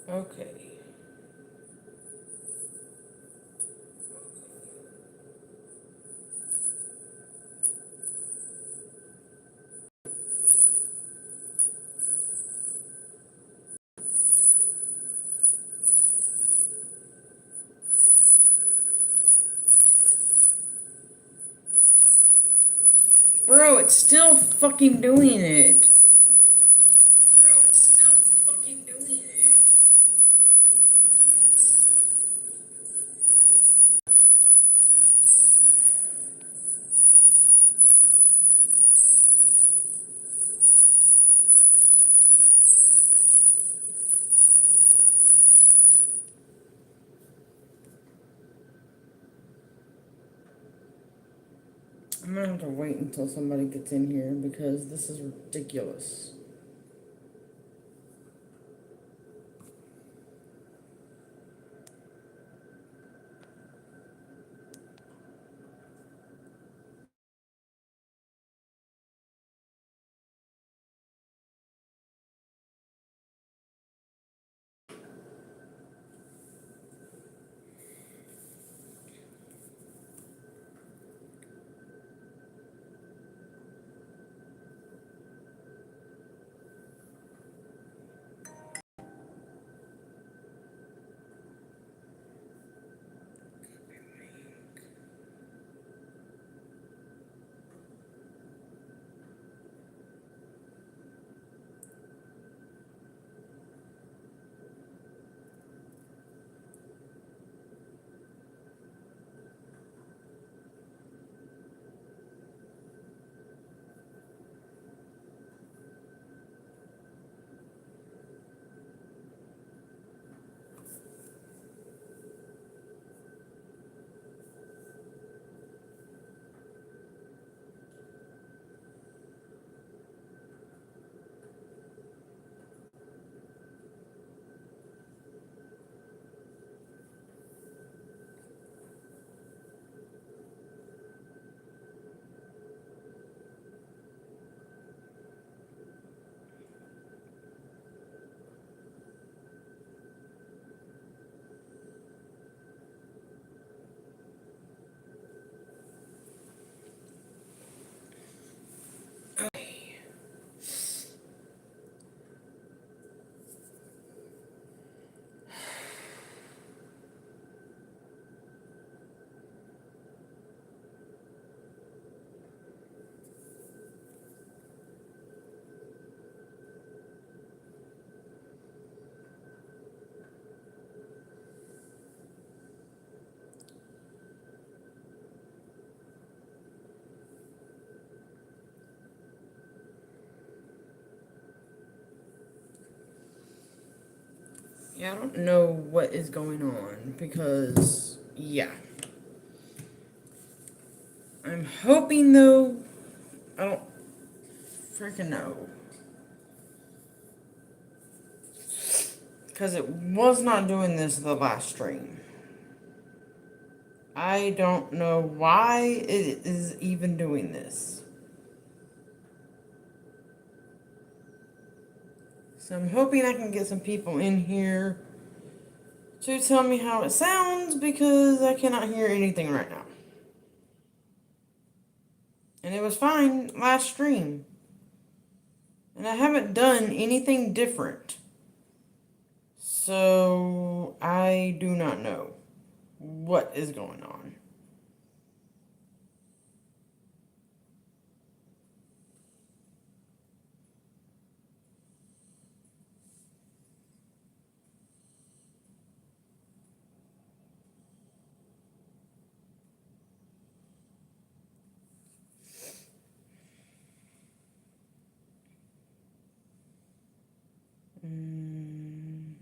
Okay. Bro, it's still fucking doing it. Bro, it's still fucking doing it. I'm gonna have to wait until somebody gets in here because this is ridiculous. Yeah, I don't know what is going on because, yeah. I'm hoping though, I don't freaking know. Because it was not doing this the last stream. I don't know why it is even doing this. So I'm hoping I can get some people in here to tell me how it sounds because I cannot hear anything right now. And it was fine last stream. And I haven't done anything different. So I do not know what is going on. Mm.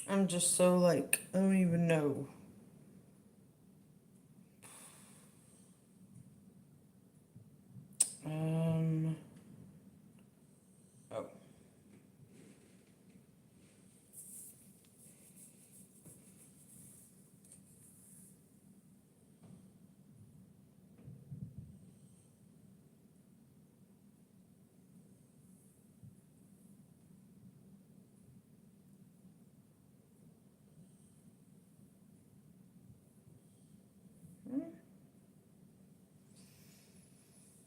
I'm just so like, I don't even know. Um, oh.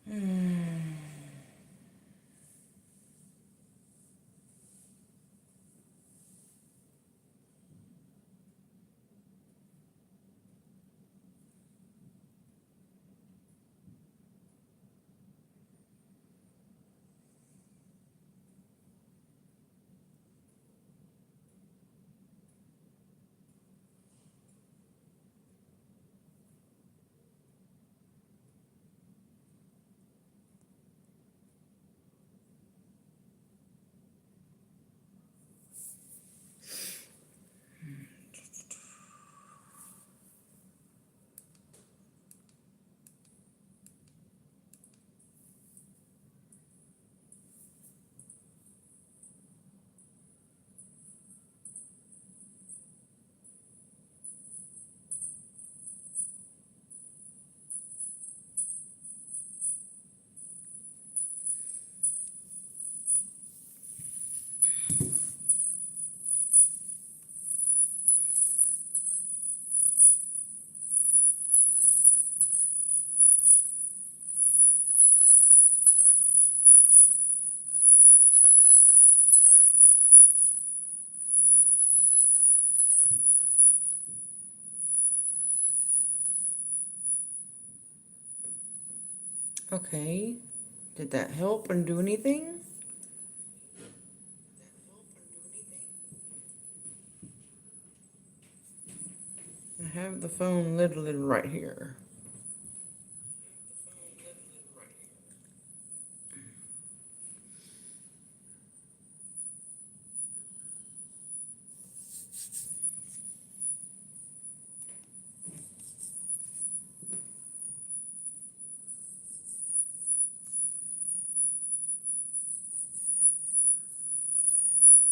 Hmm. Okay. Did that help and do anything? I have the phone literally right here.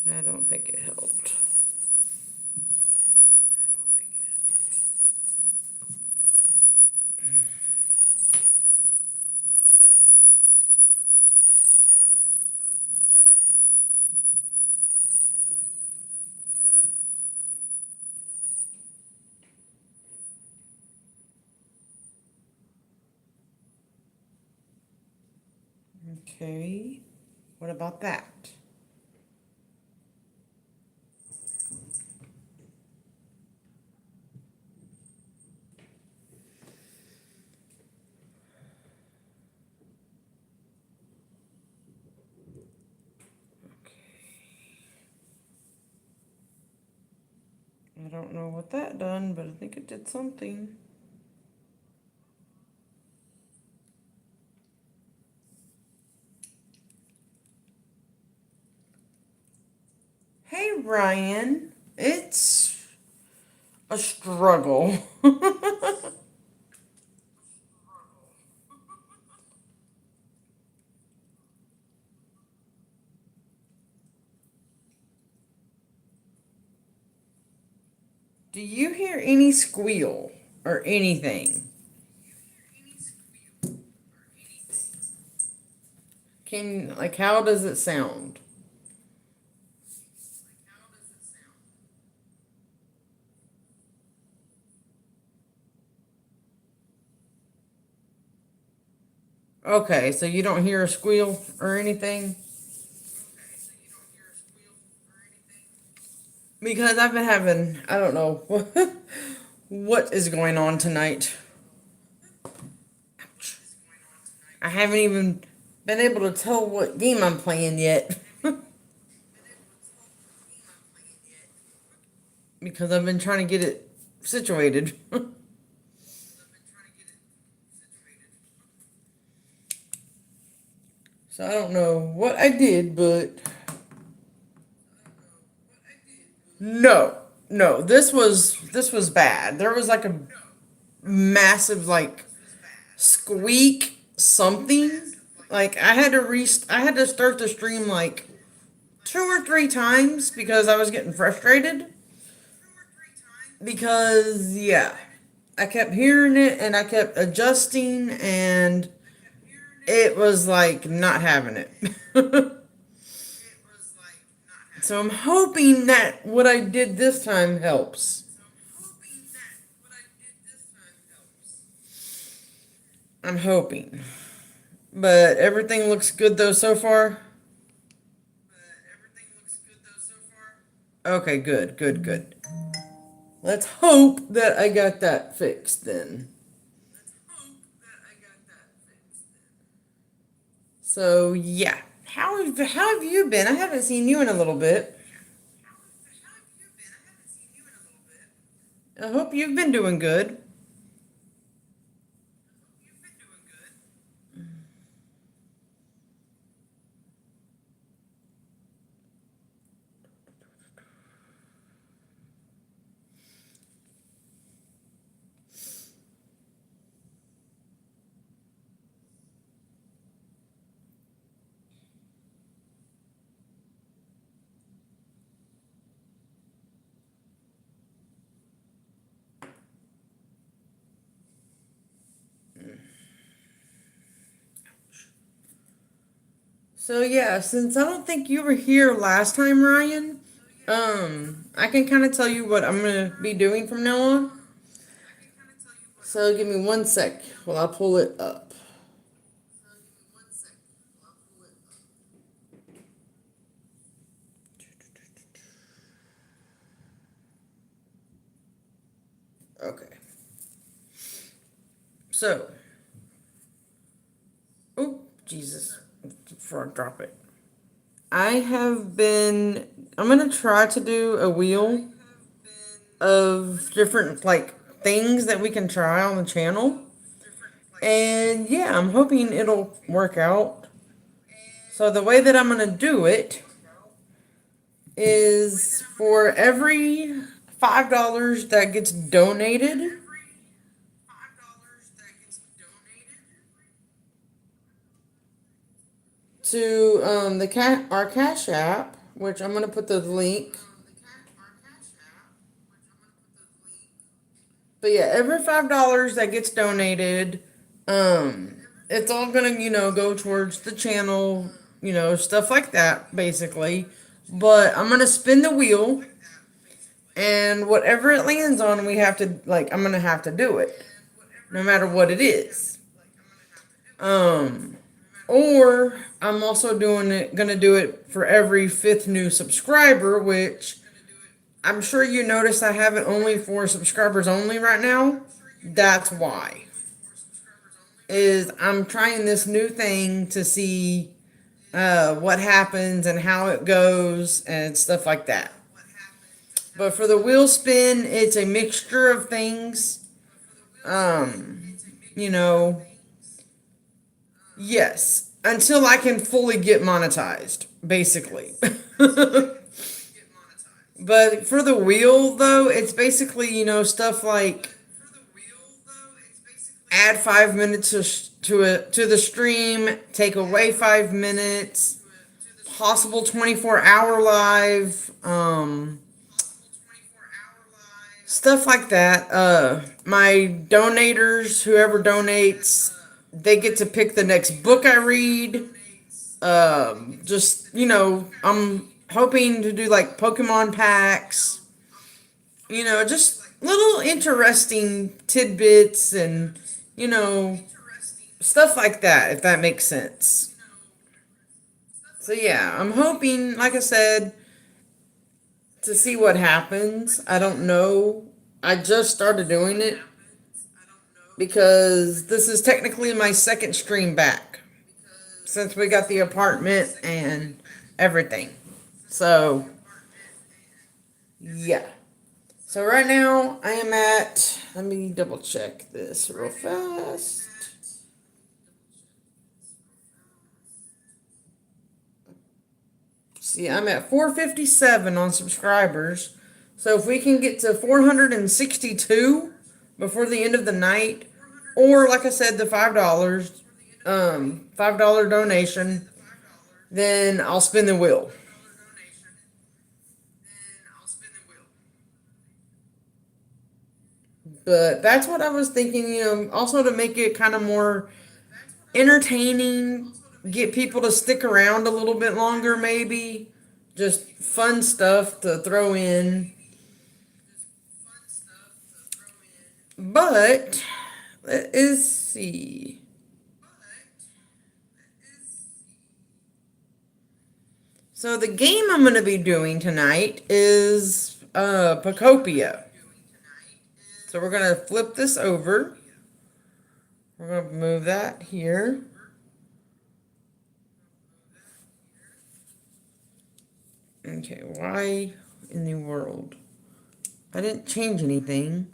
I don't think it helped. Okay. What about that? I don't know what that done, but I think it did something. Hey, Ryan. It's a struggle. Do you hear any squeal or anything? Like, how does it sound? Okay, so you don't hear a squeal or anything? Because I've been having, I don't know what is going on tonight. I haven't even been able to tell what game I'm playing yet. Because I've been trying to get it situated. So I don't know what I did, but no. No, this was bad. There was like a massive like squeak something. Like I had to start the stream like 2 or 3 times because I was getting frustrated. Because yeah, I kept hearing it and I kept adjusting and it was like not having it. So I'm hoping that what I did this time helps. I'm hoping. But everything looks good though so far. Okay, good, good, good. Let's hope that I got that fixed then. So yeah, how have you been? I haven't seen you in a little bit. I hope you've been doing good. So yeah, since I don't think you were here last time, Ryan, I can kind of tell you what I'm gonna be doing from now on. So give me one sec while I pull it up. Okay. So, oh Jesus, before I drop it, I have been. I'm gonna try to do a wheel of different like things that we can try on the channel, and yeah, I'm hoping it'll work out. So the way that I'm gonna do it is for every $5 that gets donated to the our Cash App, which I'm gonna put the link. But yeah, every $5 that gets donated, um, it's all gonna go towards the channel, stuff like that, basically. But I'm gonna spin the wheel, and whatever it lands on, we have to like. I'm gonna have to do it, no matter what it is. Um, or I'm also gonna do it for every fifth new subscriber, which I'm sure you noticed I have it only for subscribers only right now. That's why. Is I'm trying this new thing to see what happens and how it goes and stuff like that. But for the wheel spin, it's a mixture of things. You know, yes, until I can fully get monetized, basically. But for the wheel, though, it's basically, stuff like add 5 minutes to the stream, take away 5 minutes, possible 24-hour live, stuff like that. My donators, whoever donates, they get to pick the next book I read. Just I'm hoping to do like Pokemon packs. Just little interesting tidbits and you know stuff like that, if that makes sense. So yeah, I'm hoping, like I said, to see what happens. I don't know. I just started doing it because this is technically my second stream back since we got the apartment and everything. So yeah. So right now I am at, let me double check this real fast. See, I'm at 457 on subscribers, So if we can get to 462 before the end of the night, or like I said, the $5, $5 donation, then I'll spin the wheel. But that's what I was thinking, also to make it kind of more entertaining, get people to stick around a little bit longer, maybe. Just fun stuff to throw in. But let's see. So the game I'm going to be doing tonight is Pokopia. So we're going to flip this over. We're going to move that here. Okay, why in the world? I didn't change anything.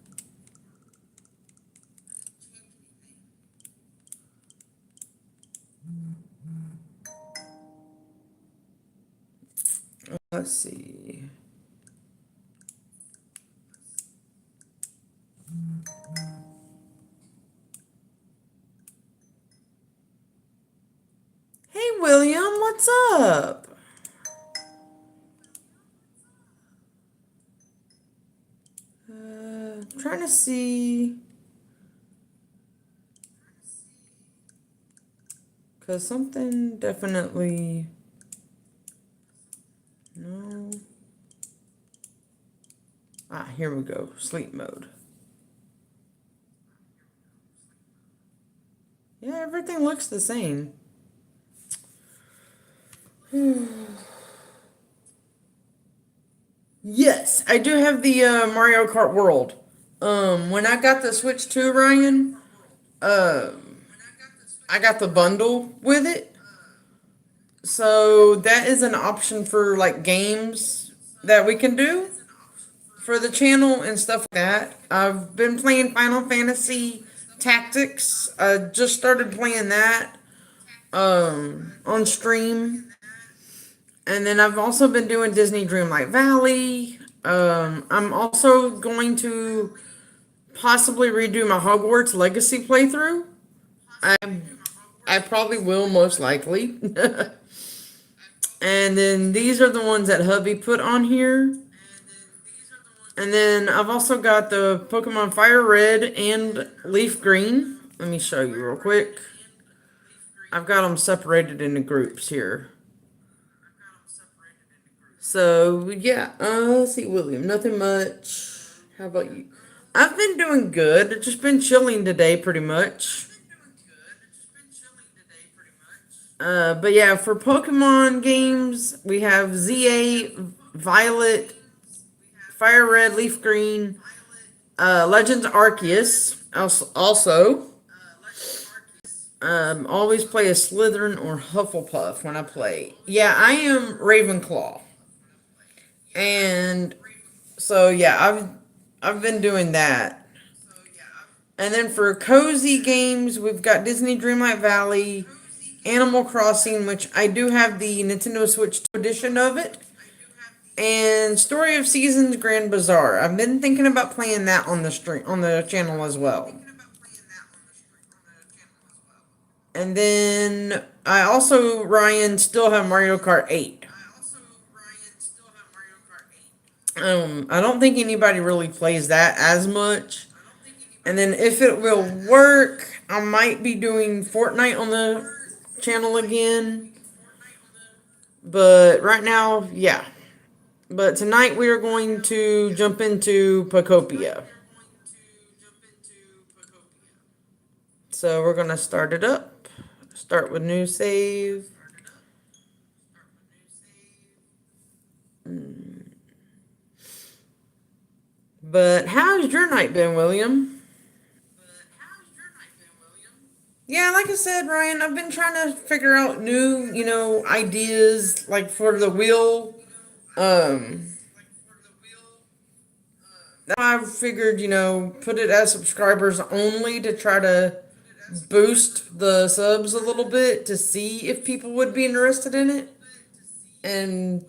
Let's see. Hey, William, what's up? Trying to see. Because something definitely. No. Ah, here we go. Sleep mode. Yeah, everything looks the same. Yes, I do have the Mario Kart World. When I got the Switch 2, Ryan, I got the bundle with it. So that is an option for like games that we can do for the channel and stuff like that. I've been playing Final Fantasy Tactics. I just started playing that on stream. And then I've also been doing Disney Dreamlight Valley. I'm also going to possibly redo my Hogwarts Legacy playthrough. I I probably will most likely. And then these are the ones that hubby put on here. And then I've also got the Pokemon Fire Red and Leaf Green. Let me show you real quick. I've got them separated into groups here. So yeah, let's see, William. Nothing much. How about you? I've been doing good. I've just been chilling today, pretty much. But yeah, for Pokemon games, we have ZA, Violet, Fire Red, Leaf Green, Legends Arceus. Also, always play a Slytherin or Hufflepuff when I play. Yeah, I am Ravenclaw, and so yeah, I've been doing that. And then for cozy games, we've got Disney Dreamlight Valley, Animal Crossing, which I do have the Nintendo Switch 2 edition of it, and Story of Seasons Grand Bazaar. I've been thinking about playing that on the stream on the channel as well. And then I also, Ryan, still have Mario Kart 8. I don't think anybody really plays that as much. And then if it will work, I might be doing Fortnite on the channel again. But right now, yeah. But tonight we are going to jump into Pokopia. So we're going to start it up. Start with new save. But how's your night been, William? Yeah, like I said, Ryan, I've been trying to figure out new, ideas like for the wheel. Um, I figured, put it as subscribers only to try to boost the subs a little bit to see if people would be interested in it. And,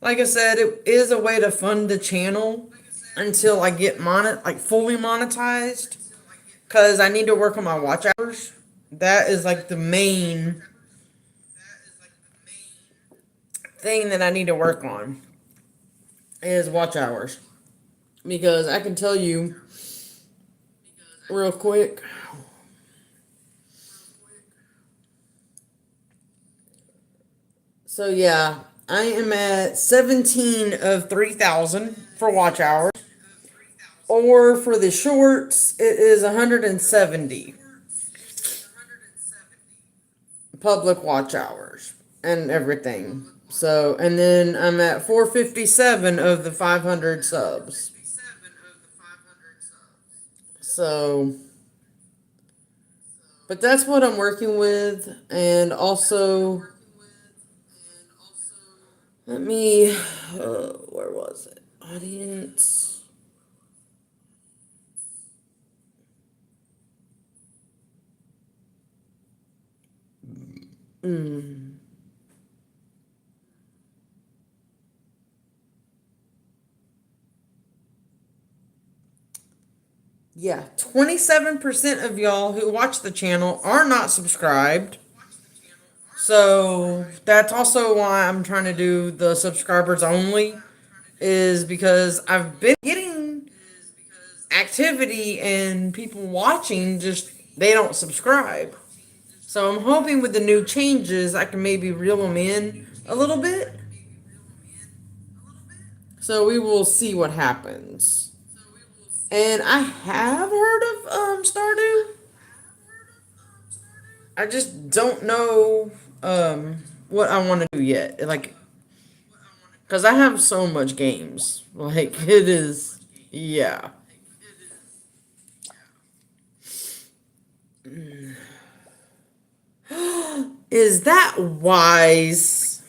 like I said, it is a way to fund the channel until I get fully monetized. Cause I need to work on my watch hours. That is like the main thing that I need to work on is watch hours. Because I can tell you real quick. So yeah, I am at 17 of 3,000 for watch hours. Or for the shorts, it is 170 public watch hours and everything. So, and then I'm at 457 of the 500 subs. So, but that's what I'm working with. And also, let me, where was it? Audience. Mm. Yeah, 27% of y'all who watch the channel are not subscribed. So that's also why I'm trying to do the subscribers only, is because I've been getting activity and people watching, just they don't subscribe. So I'm hoping with the new changes I can maybe reel them in a little bit. So we will see what happens. And I have heard of Stardew. I just don't know what I want to do yet. Like, cause I have so much games. Like it is, yeah. Is that wise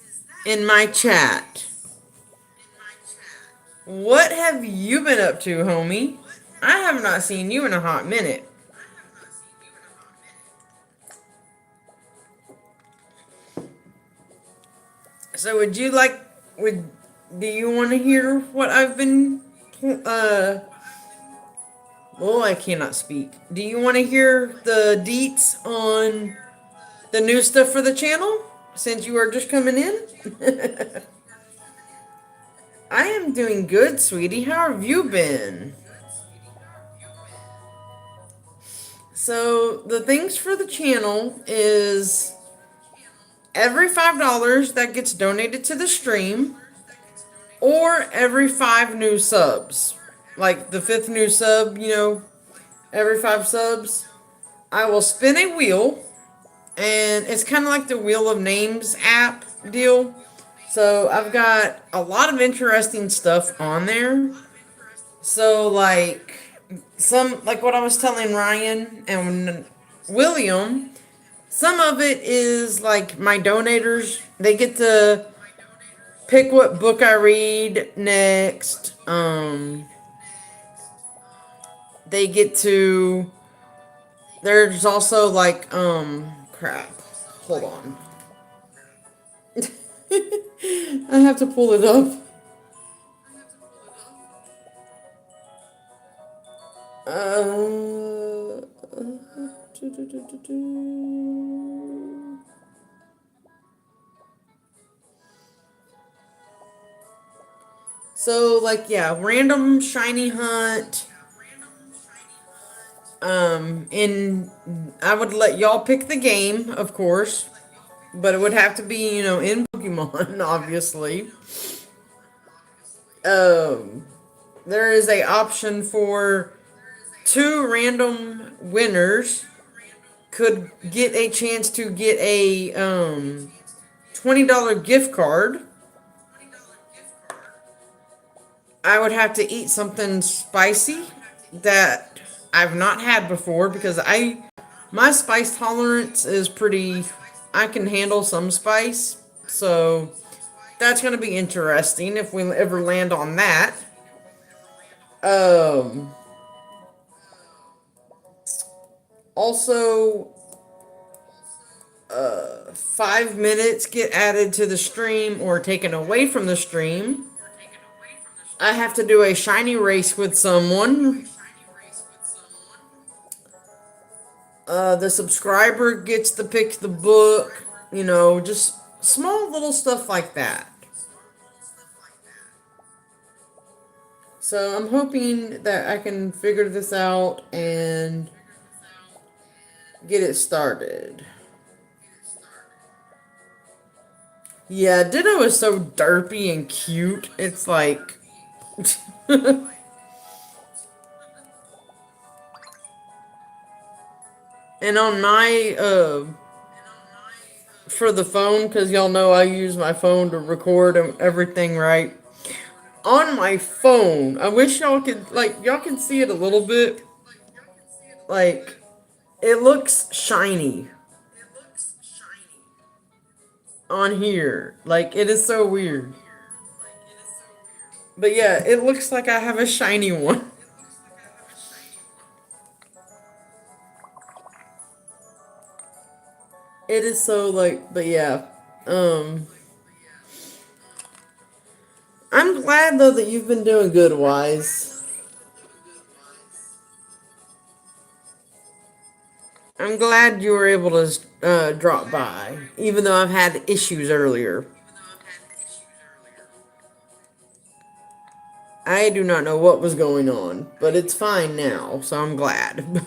in my chat? What have you been up to, homie? I have not seen you in a hot minute. So would do you want to hear what I've been well, I cannot speak. Do you want to hear the deets on the new stuff for the channel since you are just coming in? I am doing good, sweetie. How have you been? So, the things for the channel is every $5 that gets donated to the stream, or every 5 new subs. Like the fifth new sub, every 5 subs, I will spin a wheel, and it's kind of like the Wheel of Names app deal. So I've got a lot of interesting stuff on there. So like what I was telling Ryan and William, some of it is like my donators, they get to pick what book I read next. They get to, there's also like crap. Hold on. I have to pull it up. Uh, so like yeah, random shiny hunt. And I would let y'all pick the game, of course, but it would have to be in Pokemon, obviously. Um, there is a option for 2 random winners could get a chance to get a $20 gift card. I would have to eat something spicy that I've not had before because my spice tolerance is pretty, I can handle some spice. So that's going to be interesting if we ever land on that. Um Also, 5 minutes get added to the stream or taken away from the stream. I have to do a shiny race with someone. The subscriber gets to pick the book. Just small little stuff like that. So I'm hoping that I can figure this out and get it started. Yeah, Ditto is so derpy and cute. It's like. And on my for the phone, because y'all know I use my phone to record everything, right? On my phone, I wish y'all can see it a little bit. Like, it looks shiny on here. Like, it is so weird. But yeah, it looks like I have a shiny one. It is so like, but yeah. Um, I'm glad though that you've been doing good, Wise. I'm glad you were able to drop by, even though I've had issues earlier. I do not know what was going on, but it's fine now, so I'm glad.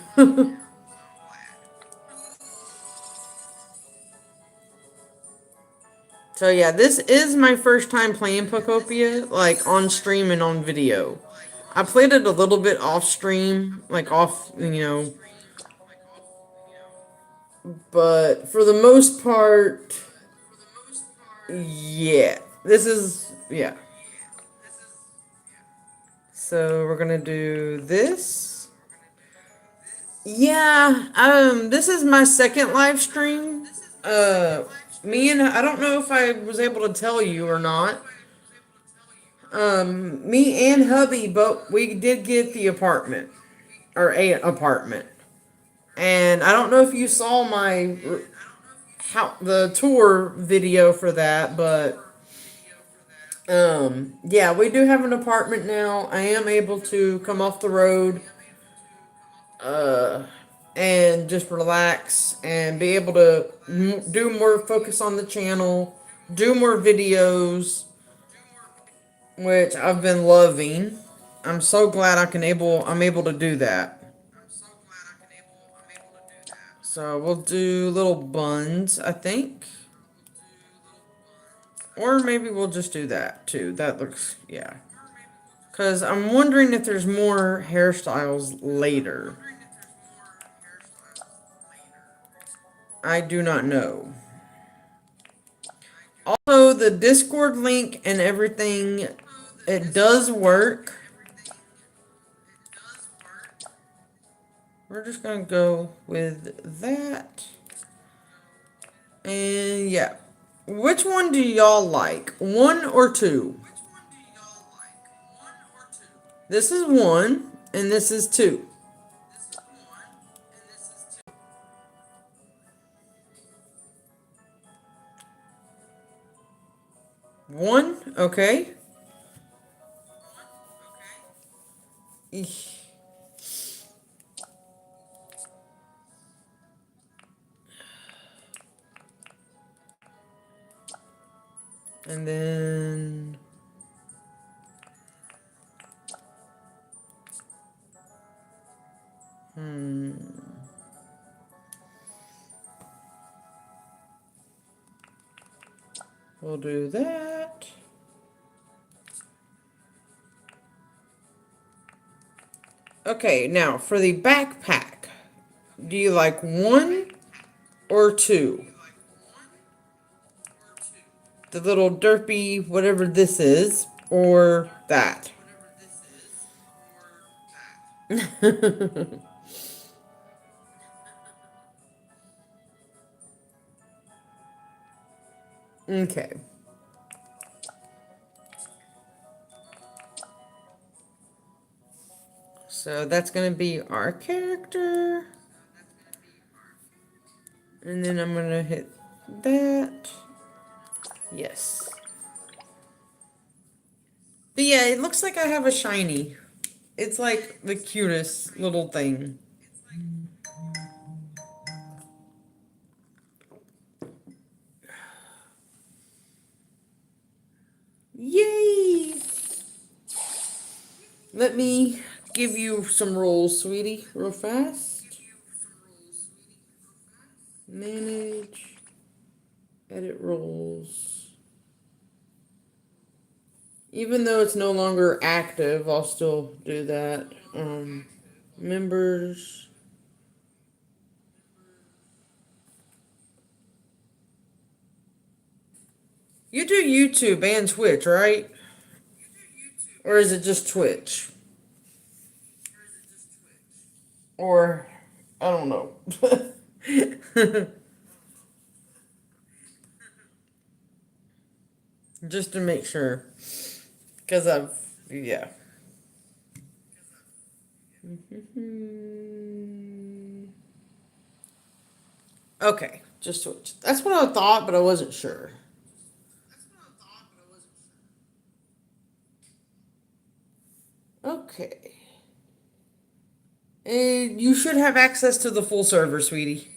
So yeah, this is my first time playing Pokopia, like on stream and on video. I played it a little bit off stream, like but for the most part, yeah. Yeah. So we're gonna do this. Yeah, this is my second live stream. Uh, I don't know if I was able to tell you or not. Me and hubby, but we did get the apartment or a apartment, and I don't know if you saw my how the tour video for that, but yeah, we do have an apartment now. I am able to come off the road, uh, and just relax and be able to do more focus on the channel, do more videos, which I've been loving. I'm so glad I'm able to do that. So we'll do little buns, I think. Or maybe we'll just do that too. That looks, yeah. Because I'm wondering if there's more hairstyles later. I do not know. Also, the Discord link and everything, it does work. We're just going to go with that. And yeah. Which one do y'all like? One or two? This is one, and this is two. One, okay. Eesh. And then we'll do that. Okay, now for the backpack. Do you like one or two? The little derpy whatever this is, or that? Okay. So that's going to be our character. And then I'm gonna hit that. Yes. But yeah, it looks like I have a shiny. It's like the cutest little thing. Yay! Let me give you some rolls, sweetie, real fast. Manage, edit rolls. Even though it's no longer active, I'll still do that. Members. You do YouTube and Twitch, right? Or is it just Twitch? Or, I don't know. Just to make sure. Because yeah. Okay, just Twitch. That's what I thought, but I wasn't sure. Okay. And you should have access to the full server, sweetie.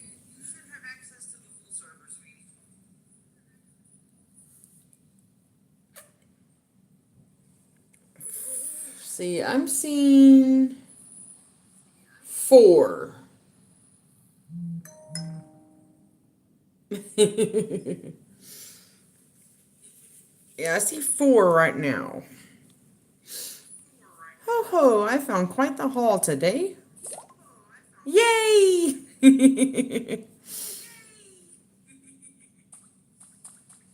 See, I'm seeing 4. Yeah, I see 4 right now. Ho ho, I found quite the haul today. Yay!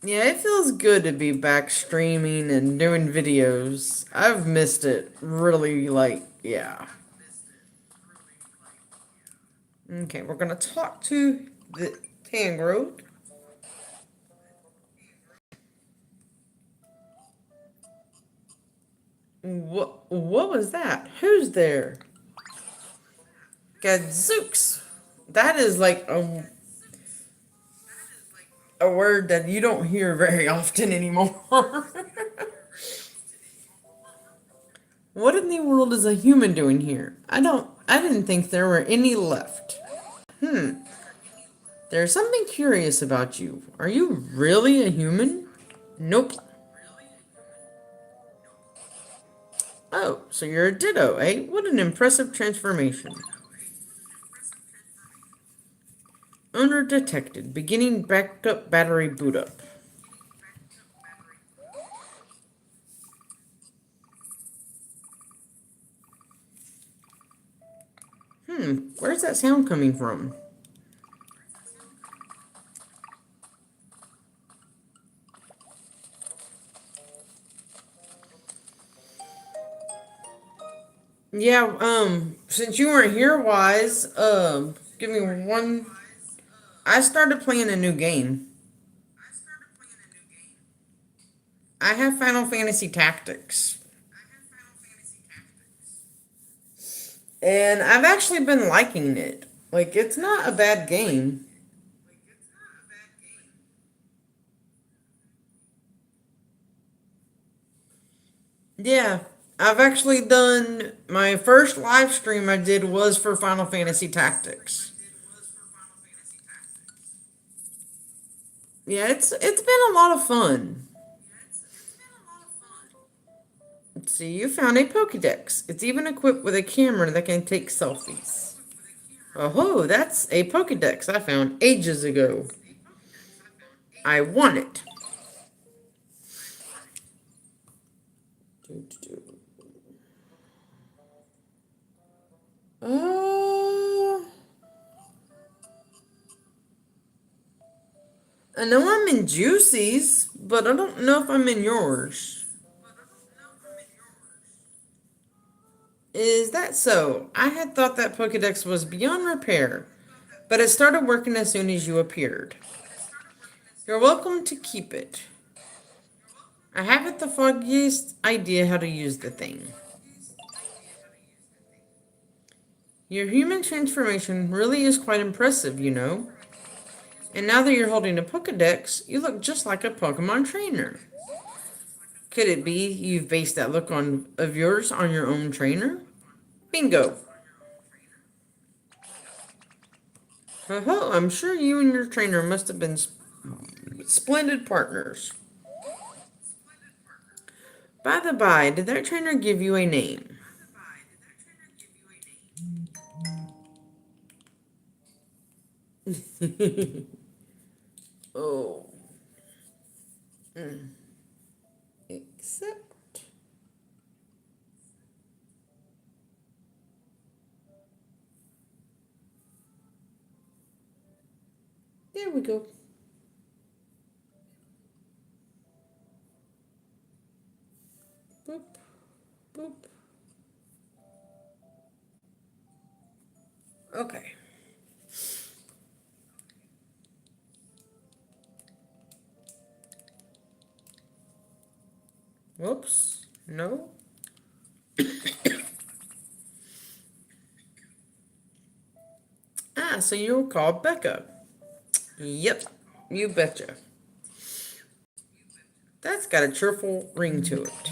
Yeah, it feels good to be back streaming and doing videos. I've missed it really, like, yeah. Okay, we're gonna talk to the Tangrowth. What was that? Who's there? Gadzooks. That is like a word that you don't hear very often anymore. What in the world is a human doing here? I didn't think there were any left. There's something curious about you. Are you really a human? Nope. Oh, so you're a ditto, eh? What an impressive transformation. Owner detected. Beginning backup battery boot up. Where's that sound coming from? Yeah, since you weren't here, Wise, give me one. I started playing a new game. I have Final Fantasy Tactics. And I've actually been liking it. Like, it's not a bad game. Yeah, I've actually done my first live stream I did was for Final Fantasy Tactics. Yeah, it's been a lot of fun. Let's see, you found a Pokédex. It's even equipped with a camera that can take selfies. Oh, that's a Pokédex I found ages ago. I want it. Uh, I know I'm in Juicy's, but I don't know if I'm in yours. Is that so? I had thought that Pokédex was beyond repair, but it started working as soon as you appeared. You're welcome to keep it. I haven't the foggiest idea how to use the thing. Your human transformation really is quite impressive, you know. And now that you're holding a Pokedex, you look just like a Pokemon trainer. Could it be you've based that look on of yours on your own trainer? Bingo. Oh, I'm sure you and your trainer must have been splendid partners. By the by, did that trainer give you a name? Oh. Mm. Except. There we go. Boop, boop. Okay. Whoops. No. Ah, so you're called Becca. Yep. You betcha. That's got a cheerful ring to it.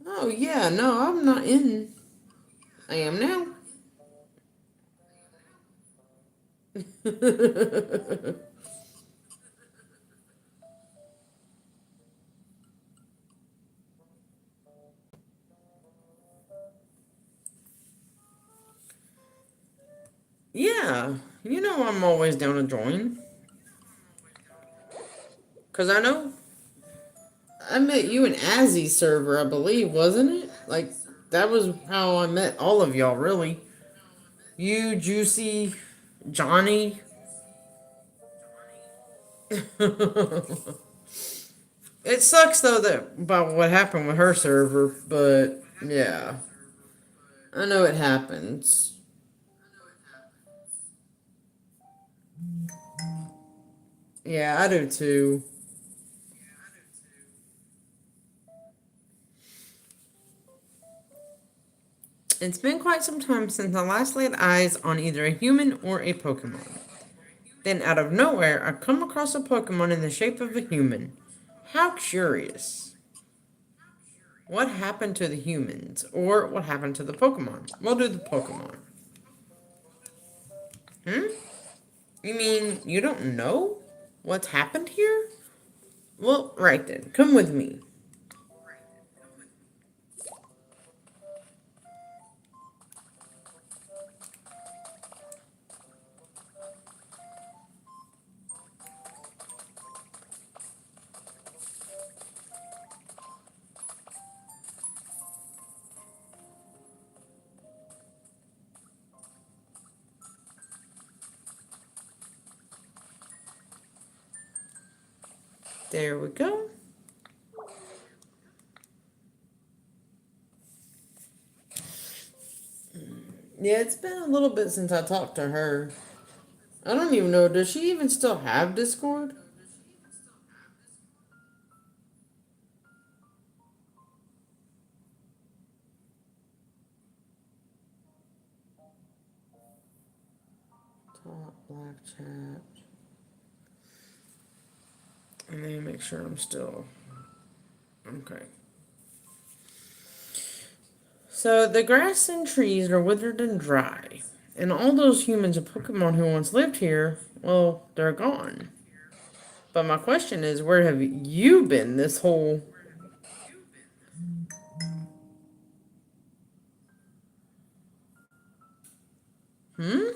Oh, yeah, no, I'm not in. I am now. Yeah, you know I'm always down to join. Because I know I met you in Azzy's server, I believe, wasn't it? Like, that was how I met all of y'all, really. You, Juicy, Johnny. It sucks, though, that about what happened with her server, but yeah. I know it happens. Yeah, I do too. It's been quite some time since I last laid eyes on either a human or a Pokemon. Then, out of nowhere, I come across a Pokemon in the shape of a human. How curious. What happened to the humans? Or what happened to the Pokemon? We'll do the Pokemon. Hmm? You mean you don't know what's happened here? Well, right then. Come with me. There we go. Yeah, it's been a little bit since I talked to her. I don't even know. Does she even still have Discord? Top black chat. And then make sure I'm still. Okay. So the grass and trees are withered and dry. And all those humans and Pokemon who once lived here, well, they're gone. But my question is, where have you been this whole. Hmm?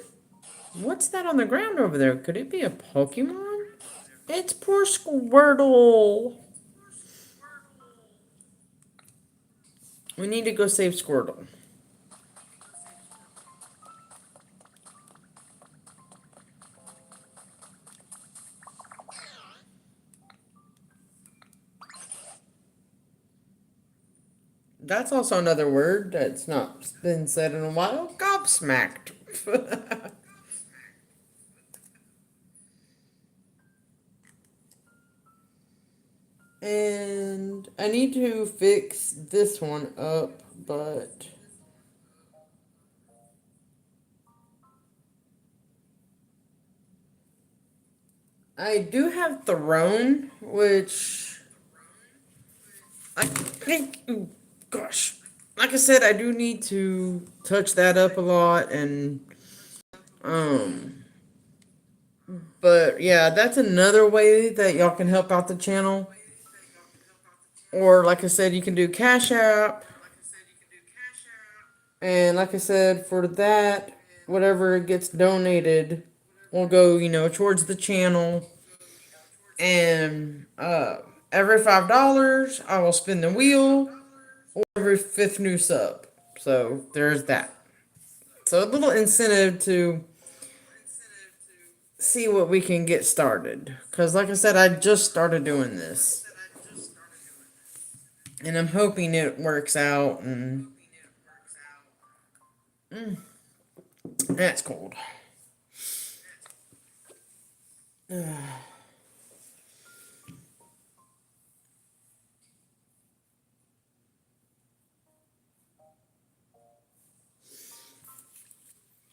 What's that on the ground over there? Could it be a Pokemon? It's poor Squirtle. We need to go save Squirtle. That's also another word that's not been said in a while. Gobsmacked. And I need to fix this one up, but I do have Throne, which I think, ooh, gosh, like I said, I do need to touch that up a lot, and um, but yeah, that's another way that y'all can help out the channel. Or like I said, you can do Cash App, and like I said, for that, whatever gets donated will go, towards the channel. And every $5, I will spin the wheel, or every fifth new sub. So there's that. So a little incentive to see what we can get started. Because, like I said, I just started doing this. And I'm hoping it works out. And that's cold.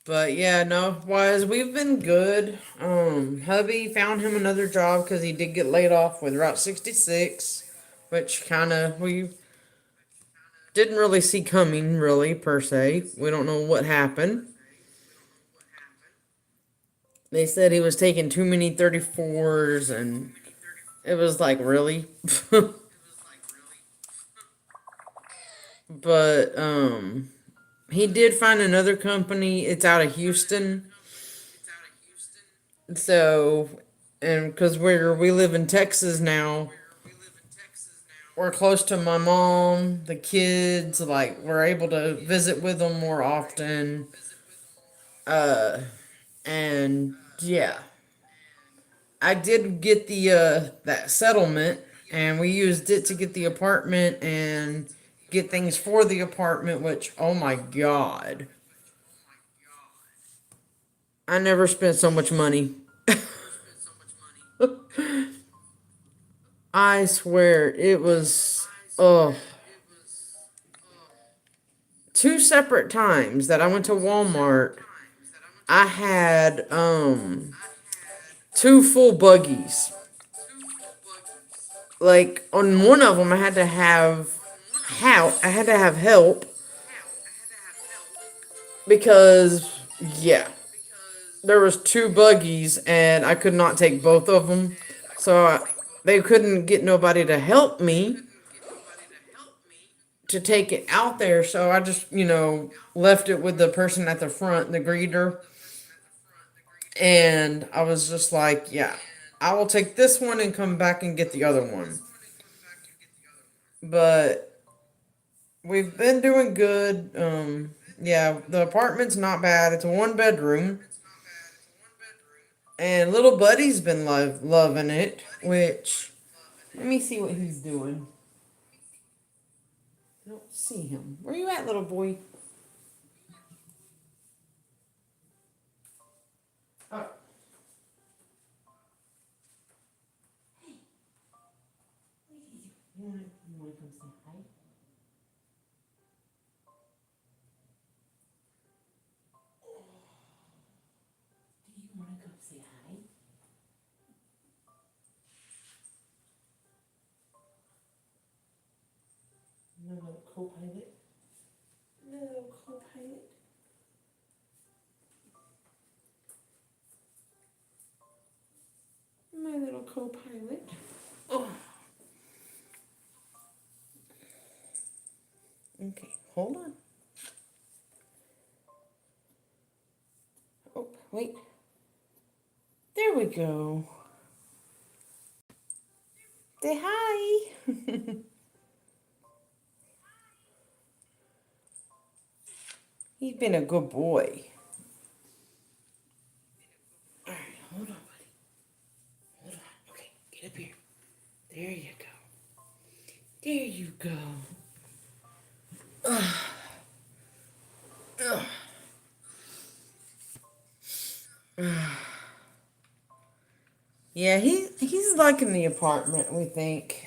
But yeah, no, wise, we've been good. Hubby found him another job because he did get laid off with Route 66, which kind of we didn't really see coming, really, per se. We don't know what happened. They said he was taking too many 34s, and it was like, really? But, he did find another company. It's out of Houston. So, and because we live in Texas now, we're close to my mom, the kids, like, we're able to visit with them more often. Uh, and yeah. I did get the that settlement, and we used it to get the apartment and get things for the apartment. Which, oh my god, I never spent so much money. I swear it was oh, two separate times that I went to Walmart. I had two full buggies. Like on one of them, I had to have help because yeah, there was two buggies and I could not take both of them. So they couldn't get nobody to help me to take it out there. So I just, left it with the person at the front, the greeter. And I was just like, yeah, I will take this one and come back and get the other one. But we've been doing good. Yeah, the apartment's not bad. It's a one bedroom. And little buddy's been loving it, which let me see what he's doing. I don't see him. Where you at, little boy? Oh, you wanna come say hi? Do you wanna come say hi? No, little co-pilot. No, little co-pilot. My little co-pilot. Oh. Okay, hold on. Oh, wait. There we go. Say hi. He's been a good boy. All right, hold on, buddy. Hold on. Okay, get up here. There you go. There you go. Ugh. Ugh. Yeah, he's liking the apartment, we think.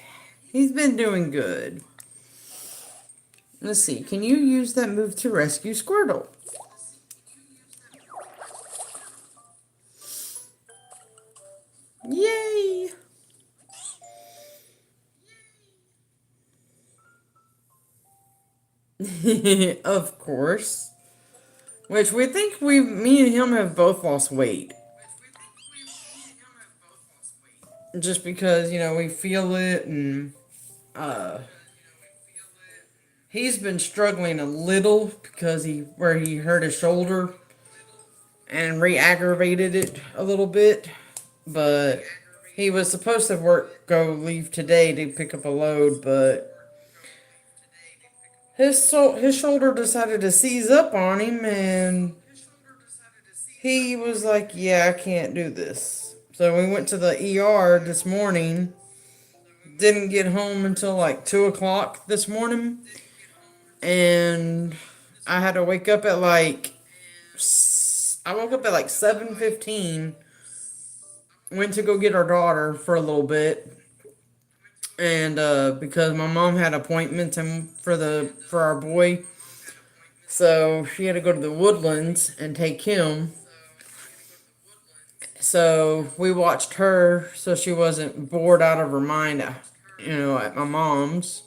He's been doing good. Let's see. Can you use that move to rescue Squirtle? Yay! Of course. Which we think me and him have both lost weight. Just because, we feel it and, uh, he's been struggling a little because where he hurt his shoulder and re-aggravated it a little bit. But he was supposed to leave today to pick up a load, but his shoulder decided to seize up on him, and he was like, "Yeah, I can't do this." So we went to the ER this morning. Didn't get home until like 2 o'clock this morning, and I had to wake up at I woke up at like 7:15. Went to go get our daughter for a little bit, and because my mom had appointments and for our boy, so she had to go to the Woodlands and take him. So we watched her so she wasn't bored out of her mind, at my mom's.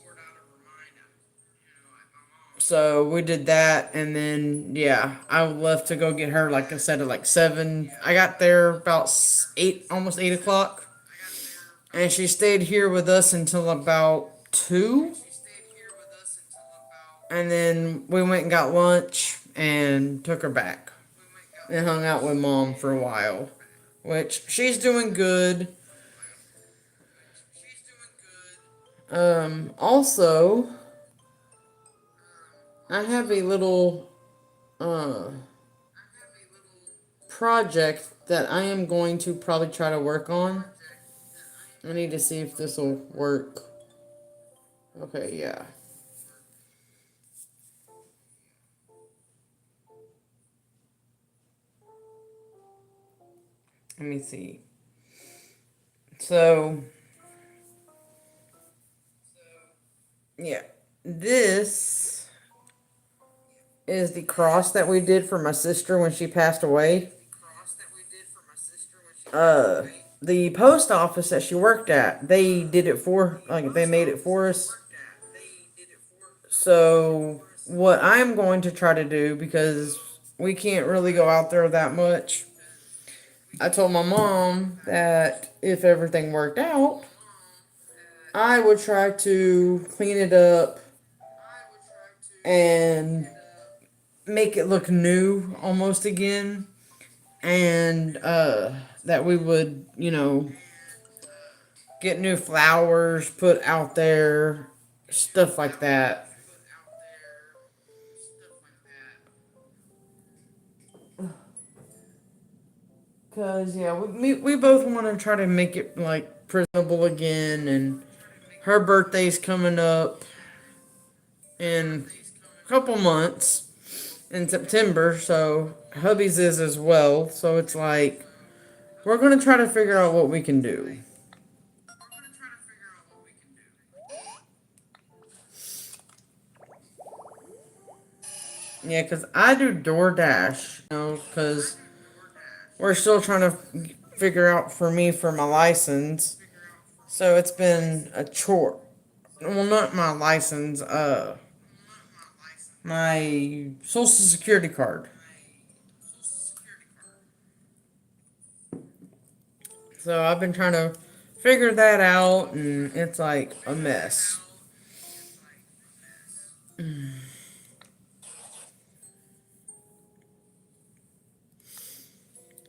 So we did that, and then yeah, I left to go get her. Like I said, at like 7. I got there about 8, almost 8 o'clock, and she stayed here with us until about 2. And then we went and got lunch and took her back and hung out with mom for a while, which she's doing good. Also, I have a little uh project that I am going to probably try to work on. I need to see if this will work. Okay, yeah. Let me see. So, yeah. This is the cross that we did for my sister when she passed away. Uh, the post office that she worked at, they did it they made it for us. So, what I'm going to try to do, because we can't really go out there that much, I told my mom that if everything worked out, I would try to clean it up and make it look new almost again. And that we would, get new flowers put out there, stuff like that. Cause yeah, we both want to try to make it like presentable again, and her birthday's coming up in a couple months in September, so hubby's is as well. So it's like we're gonna try to figure out what we can do. Yeah, cause I do DoorDash, cause we're still trying to figure out for me for my license. So it's been a chore. Well, not my license, my social security card. So I've been trying to figure that out, and it's like a mess.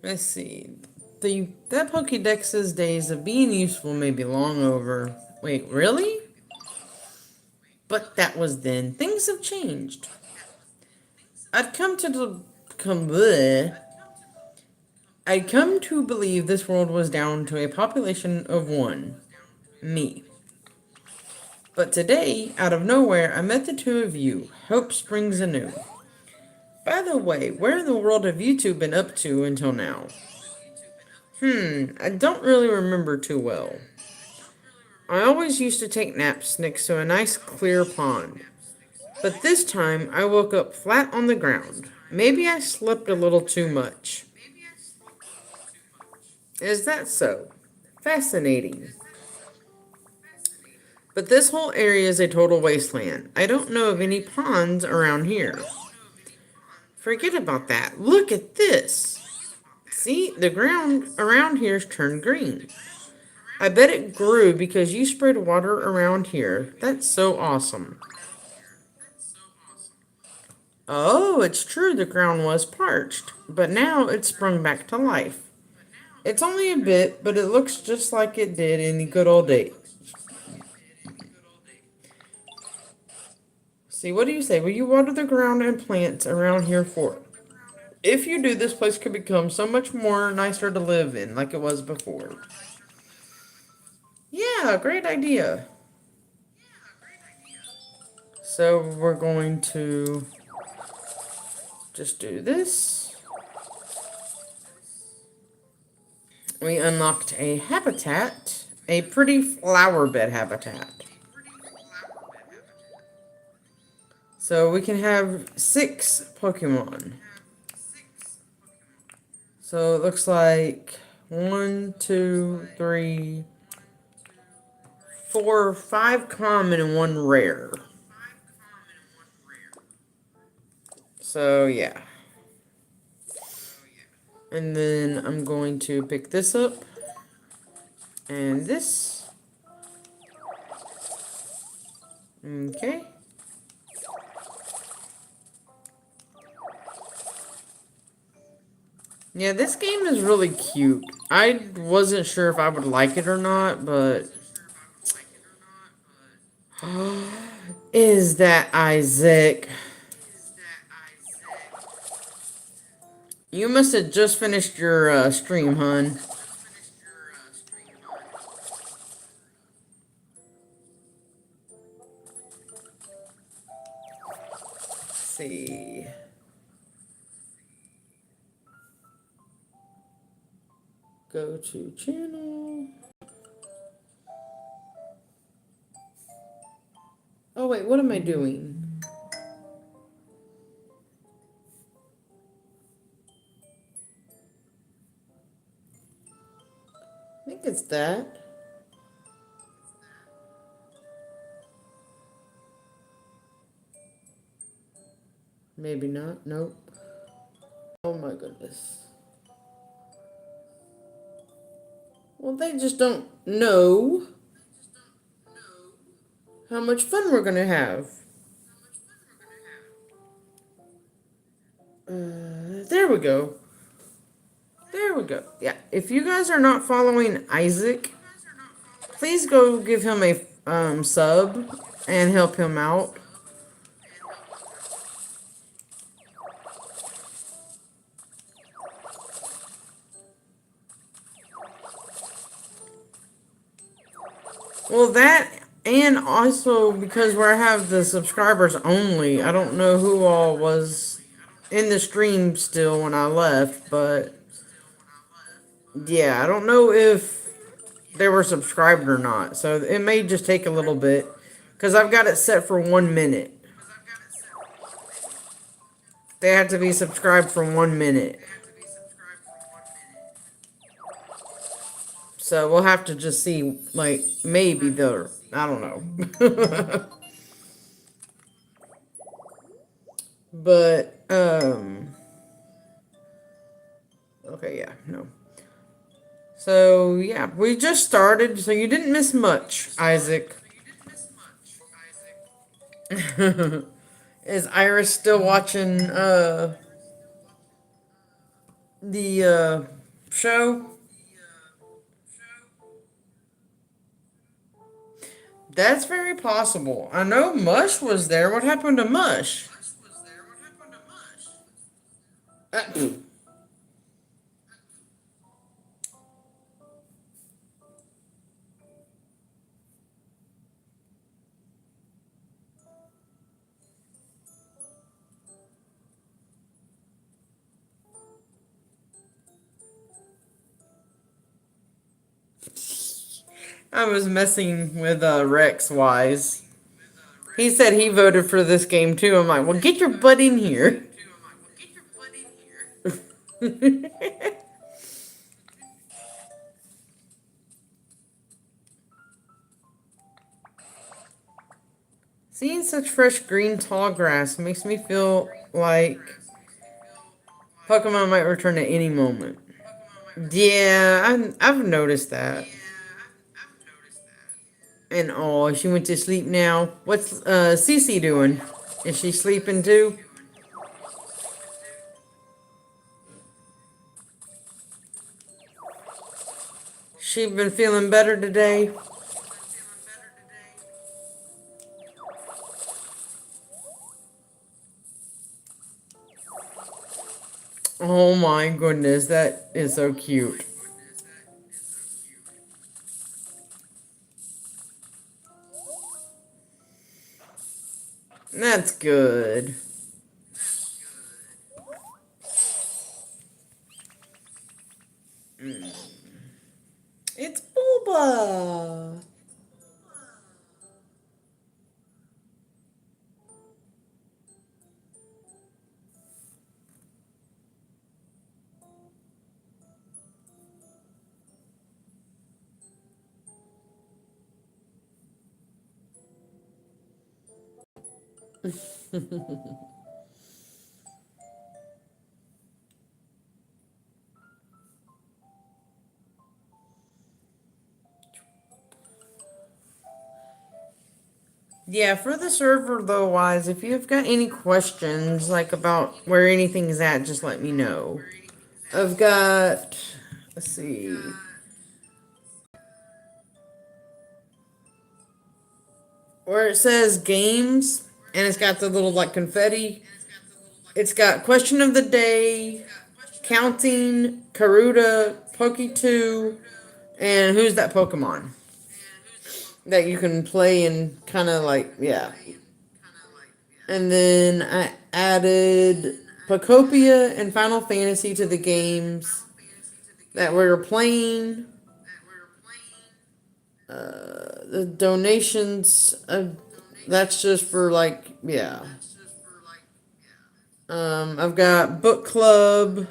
Let's see. That Pokédex's days of being useful may be long over. Wait, really? But that was then. Things have changed. I'd come to the come bleh. I'd come to believe this world was down to a population of one, me. But today, out of nowhere, I met the two of you. Hope springs anew. By the way, where in the world have you two been up to until now? I don't really remember too well. I always used to take naps next to a nice clear pond. But this time I woke up flat on the ground. Maybe I slept a little too much. Is that so? Fascinating. But this whole area is a total wasteland. I don't know of any ponds around here. Forget about that. Look at this. See, the ground around here's turned green. I bet it grew because you spread water around here. That's so awesome. Oh, it's true the ground was parched, but now it's sprung back to life. It's only a bit, but it looks just like it did in the good old days. See, what do you say? Will you water the ground and plants around here for it? If you do, this place could become so much more nicer to live in, like it was before. Yeah, great idea. So we're going to just do this. We unlocked a habitat, a pretty flower bed habitat. So we can have 6 Pokemon. So it looks like 1, 2, 3, 4, 5 common and 1 rare. So yeah. And then I'm going to pick this up. And this. Okay. Yeah, this game is really cute. I wasn't sure if I would like it or not, but... Is that Isaac? You must have just finished your stream, hun. Let's see. Go to channel. Oh wait, what am I doing? I think it's that. Maybe not. Nope. Oh my goodness. Well, they just don't know how much fun we're gonna have. There we go. There we go. Yeah, if you guys are not following Isaac, please go give him a sub and help him out. Well, that, and also because where I have the subscribers only, I don't know who all was in the stream still when I left, but yeah, I don't know if they were subscribed or not, so it may just take a little bit, because I've got it set for 1 minute. They have to be subscribed for 1 minute. So we'll have to just see, like, maybe they're, I don't know. But, okay, yeah, no. So, yeah, we just started, so you didn't miss much, Isaac. Is Iris still watching, the, show? That's very possible. I know Mush was there. What happened to Mush? Uh, I was messing with Rex Wise. He said he voted for this game too. I'm like, well, get your butt in here. Seeing such fresh green tall grass makes me feel like Pokemon might return at any moment. Yeah, I've noticed that. And oh, she went to sleep now. What's Cece doing? Is she sleeping too? She been feeling better today? Oh my goodness, that is so cute. That's good. It's Bulba. Yeah, for the server though wise, if you've got any questions like about where anything's at, just let me know. I've got, let's see, where it says games and it's got the little like confetti. It's got question of the day, counting, Karuta, Poke 2, and who's that Pokemon that you can play and kind of like, yeah. And then I added Pokopia and Final Fantasy to the games that we were playing. The donations, that's just for like, yeah. I've got book club.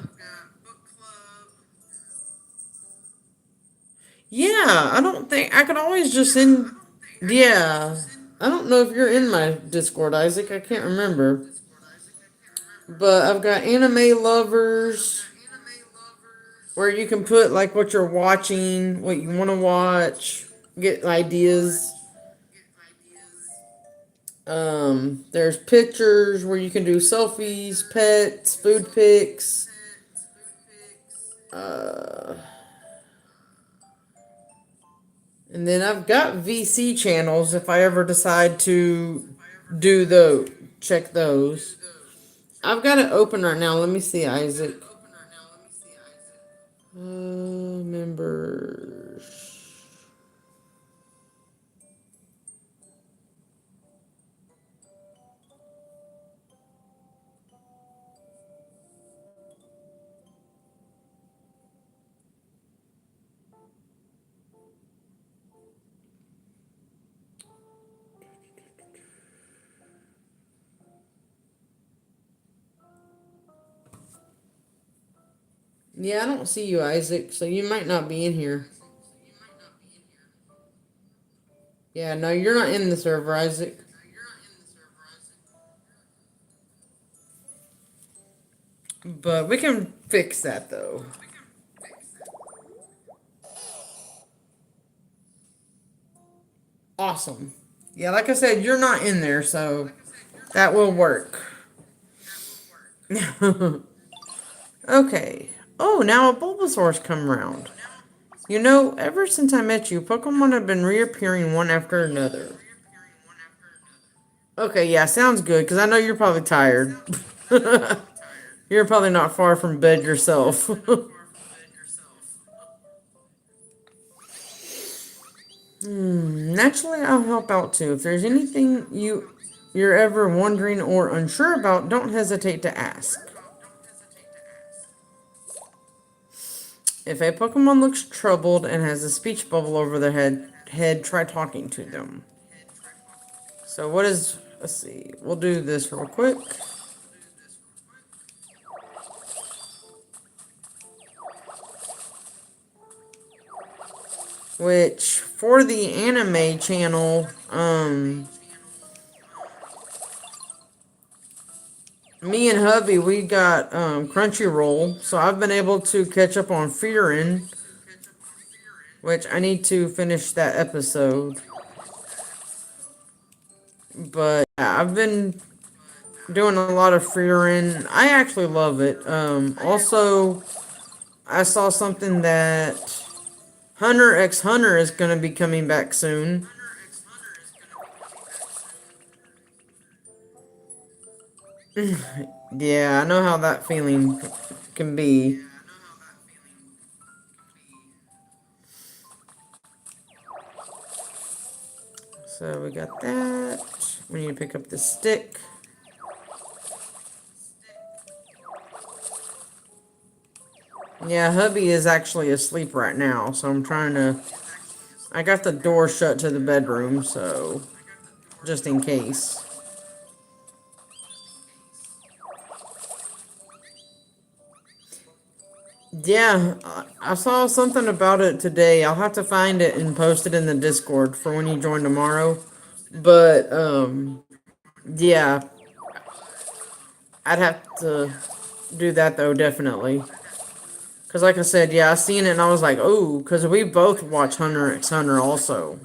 Yeah, I don't think I could always just send. Yeah, I don't know if you're in my Discord, Isaac. I can't remember. But I've got anime lovers where you can put like what you're watching, what you want to watch, get ideas. There's pictures where you can do selfies, pets, food pics. Uh, and then I've got VC channels if I ever decide to do those, check those. I've got it open right now. Let me see, Isaac. Members. Yeah, I don't see you, Isaac, so you might not be in here. Yeah, no, you're not in the server, Isaac. But we can fix that though. Awesome. Yeah, like I said, you're not in there, so that will work. Okay. Oh, now a Bulbasaur's come around. You know, ever since I met you, Pokemon have been reappearing one after another. Okay, yeah, sounds good, because I know you're probably tired. You're probably not far from bed yourself. Naturally, I'll help out too. If there's anything you're ever wondering or unsure about, don't hesitate to ask. If a Pokemon looks troubled and has a speech bubble over their head, try talking to them. So what is, let's see, we'll do this real quick. Which, for the anime channel, Me and hubby, we got Crunchyroll, so I've been able to catch up on Fearin', which I need to finish that episode. But yeah, I've been doing a lot of Fearin'. I actually love it. Also, I saw something that Hunter x Hunter is going to be coming back soon. Yeah, I know how that feeling can be. So we got that. We need to pick up the stick. Yeah, hubby is actually asleep right now, so I'm trying to. I got the door shut to the bedroom, so just in case. Yeah, I saw something about it today. I'll have to find it and post it in the Discord for when you join tomorrow. But yeah, I'd have to do that though, definitely. Cause like I said, yeah, I seen it and I was like, oh, cause we both watch Hunter x Hunter also.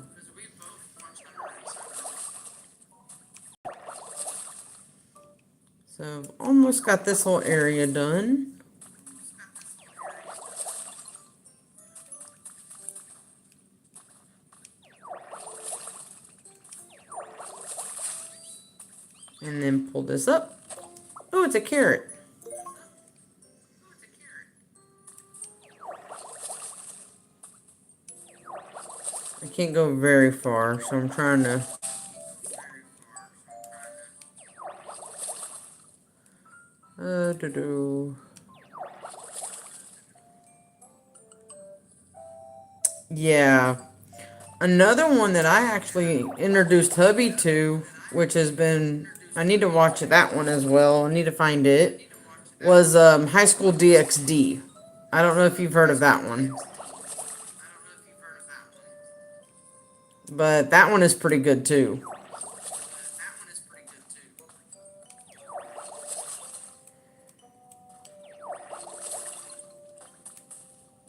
So I've almost got this whole area done. And then pull this up. Oh, it's a carrot. I can't go very far, so I'm trying to. Do. Yeah. Another one that I actually introduced hubby to, which has been. I need to watch that one as well. I need to find it. Was High School DxD. I don't know if you've heard of that one, but that one is pretty good too.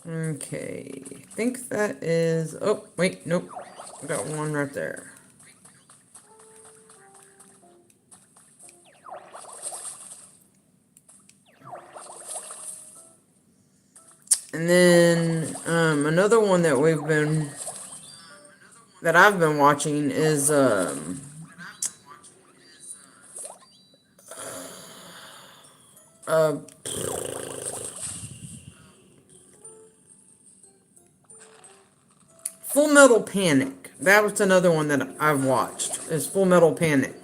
Okay, I think that is. Oh, wait, nope. I got one right there. And then another one that I've been watching is uh, Full Metal Panic. That was another one that I've watched. Is Full Metal Panic.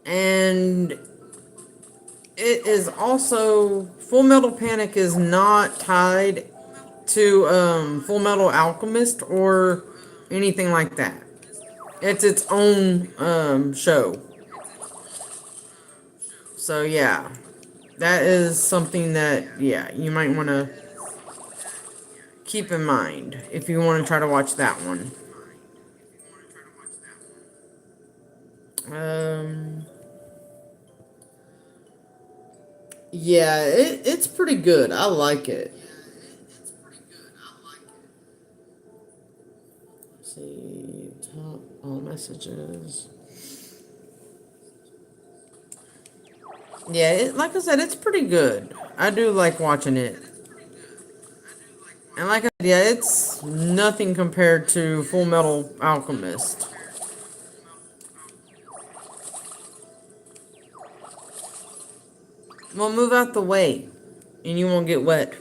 And it is also Full Metal Panic is not tied to Full Metal Alchemist or anything like that. It's its own show. So yeah, that is something that yeah you might want to keep in mind if you want to try to watch that one. Um, yeah, it's pretty good. I like it. Let's see, top all messages. Yeah, like I said, it's pretty good. I do like watching it. And like I said, yeah, it's nothing compared to Full Metal Alchemist. Well, move out the way, and you won't get wet.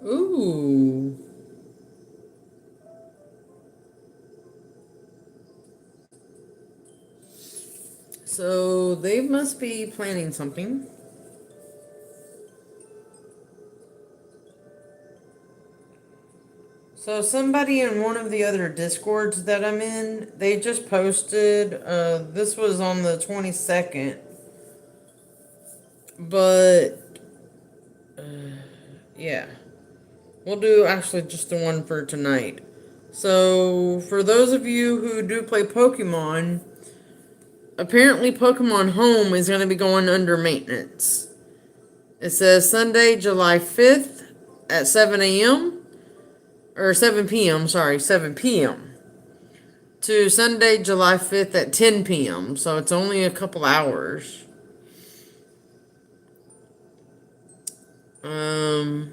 Ooh. So they must be planning something. So somebody in one of the other discords that I'm in, they just posted, this was on the 22nd, but yeah, we'll do actually just the one for tonight. So for those of you who do play Pokemon, apparently Pokemon Home is going to be going under maintenance. It says Sunday, July 5th at 7 a.m. or 7 p.m. Sorry, 7 p.m. to Sunday, July 5th at 10 p.m. So it's only a couple hours. Um,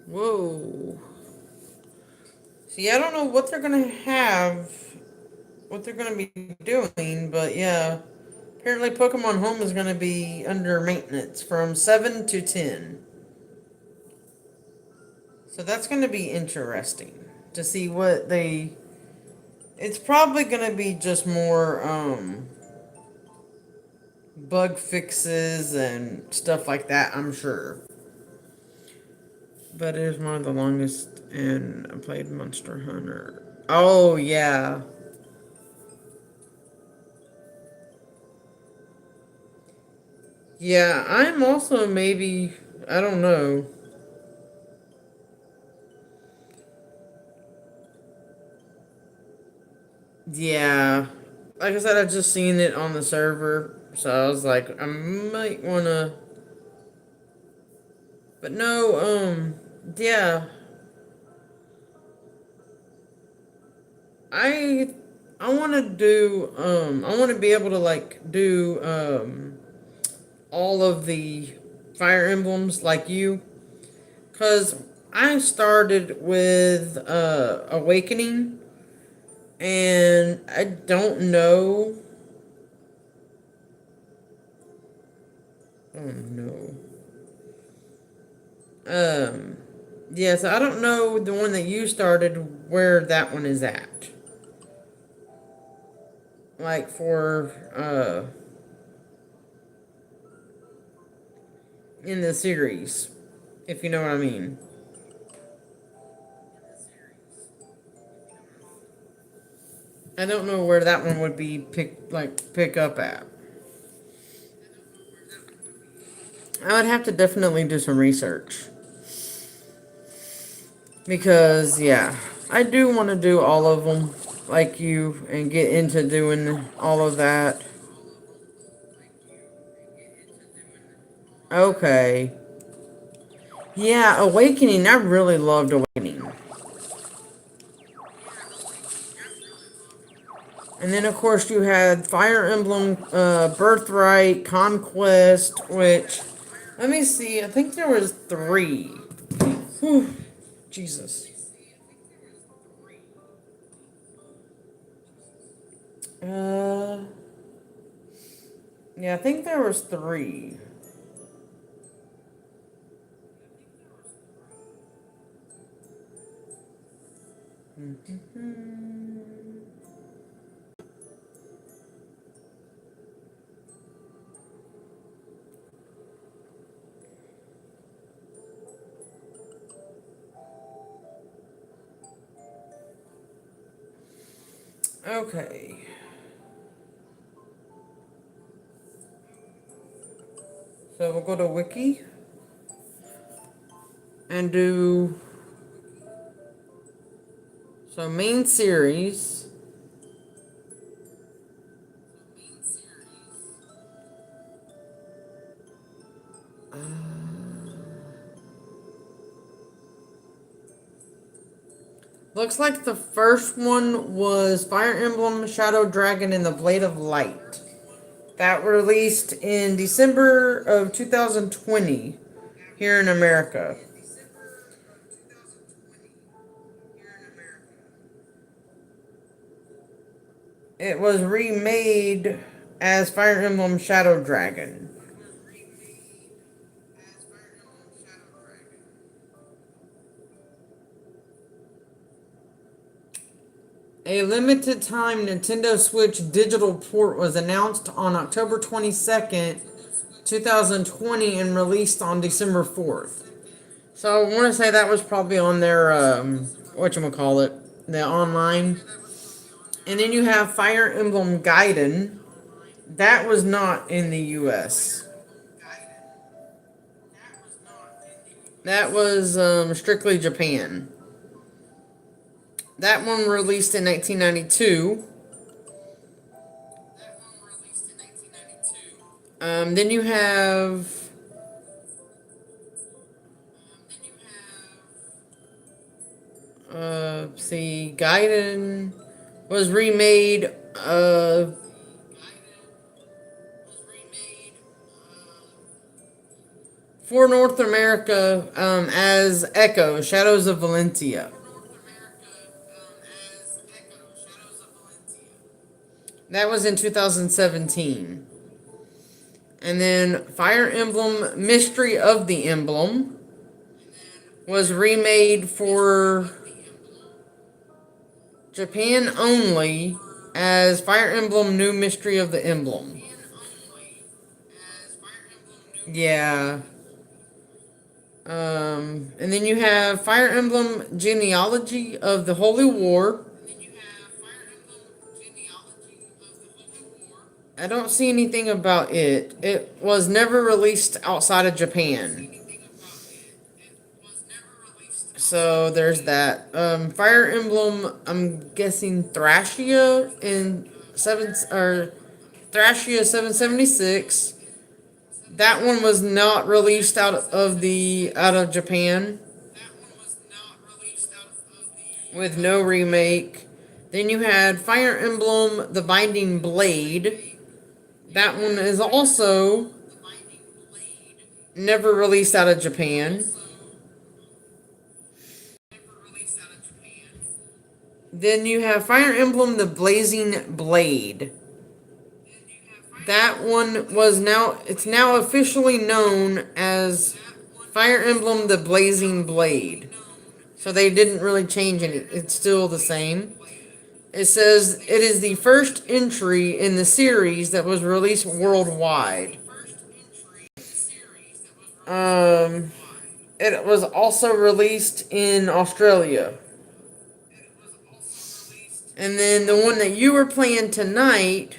whoa. See, I don't know what they're gonna have, what they're gonna be doing, but yeah. Apparently, Pokemon Home is gonna be under maintenance from 7 to 10. So that's gonna be interesting to see what they. It's probably gonna be just more, bug fixes and stuff like that, I'm sure. But it is one of the longest, and I played Monster Hunter. Oh, yeah. Yeah, I'm also maybe, I don't know. Yeah. Like I said, I just seen it on the server, so I was like, I might wanna. But no, yeah. I I want to do I want to be able to like do all of the fire emblems like you, cuz I started with awakening, and I don't know. Oh no. Um yeah, so I don't know the one that you started where that one is at. Like for in the series, if you know what I mean. I don't know where that one would be pick up at. I would have to definitely do some research because yeah, I do want to do all of them like you and get into doing all of that. Okay. Yeah, Awakening. I really loved Awakening. And then of course you had Fire Emblem Birthright Conquest, which let me see. I think there was three. Whew, Jesus. Uh, yeah, I think there was three. Okay. So we'll go to Wiki and do so main series. Looks like the first one was Fire Emblem Shadow Dragon and the Blade of Light. That released in December of 2020 here in America. It was remade as Fire Emblem Shadow Dragon. A limited time Nintendo Switch digital port was announced on October 22nd, 2020 and released on December 4th. So I want to say that was probably on their, whatchamacallit, the online. And then you have Fire Emblem Gaiden. That was not in the US. That was strictly Japan. That one released in 1992. Then you have see, Gaiden was remade for North America as Echo Shadows of Valentia. That was in 2017. And then Fire Emblem Mystery of the Emblem was remade for Japan only as Fire Emblem New Mystery of the Emblem. Yeah. And then you have Fire Emblem Genealogy of the Holy War. I don't see anything about it. It was never released outside of Japan. So there's that. Fire Emblem, I'm guessing Thracia in Thracia 776. That one was not released out of Japan with no remake. Then you had Fire Emblem The Binding Blade. That one is also never released out of Japan. Then you have Fire Emblem The Blazing Blade. That one it's now officially known as Fire Emblem The Blazing Blade. So they didn't really change any. It's still the same. It says it is the first entry in the series that was released worldwide. It was also released in Australia. And then the one that you were playing tonight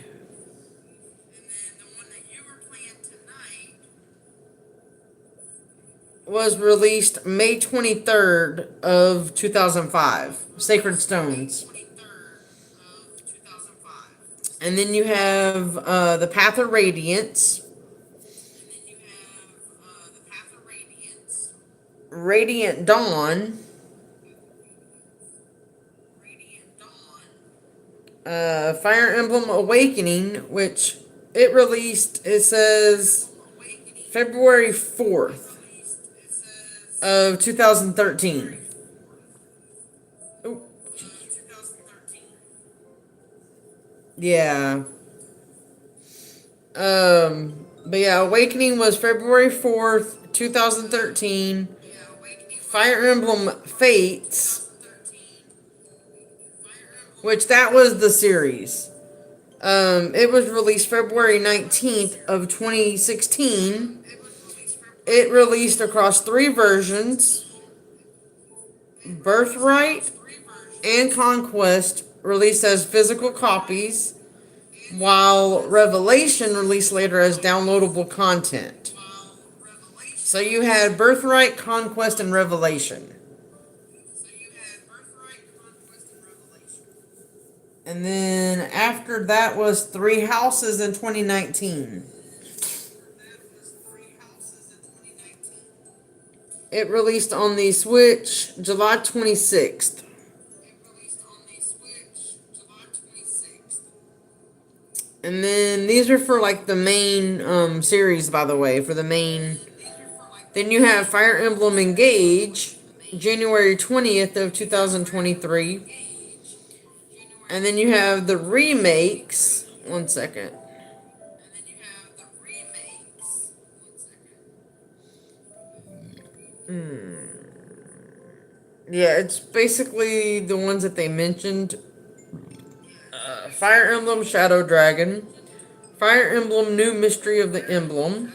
was released May 23rd of 2005. Sacred Stones. And then you have The Path of Radiance. Radiant Dawn. Fire Emblem Awakening, which it says February 4th of 2013. Oh, yeah. But yeah, Awakening was February 4th, 2013. Fire Emblem Fates, which that was the series. It was released February 19th of 2016. It released across 3 versions. Birthright and Conquest released as physical copies, while Revelation released later as downloadable content. So you had Birthright, Conquest, and Revelation. And then after that was Three Houses in 2019. It released on the Switch July 26th. And then these are for like the main series, by the way, for the main. Then you have Fire Emblem Engage, January 20th of 2023. And then you have the remakes. One second. Yeah, it's basically the ones that they mentioned. Fire Emblem Shadow Dragon, Fire Emblem New Mystery of the Emblem.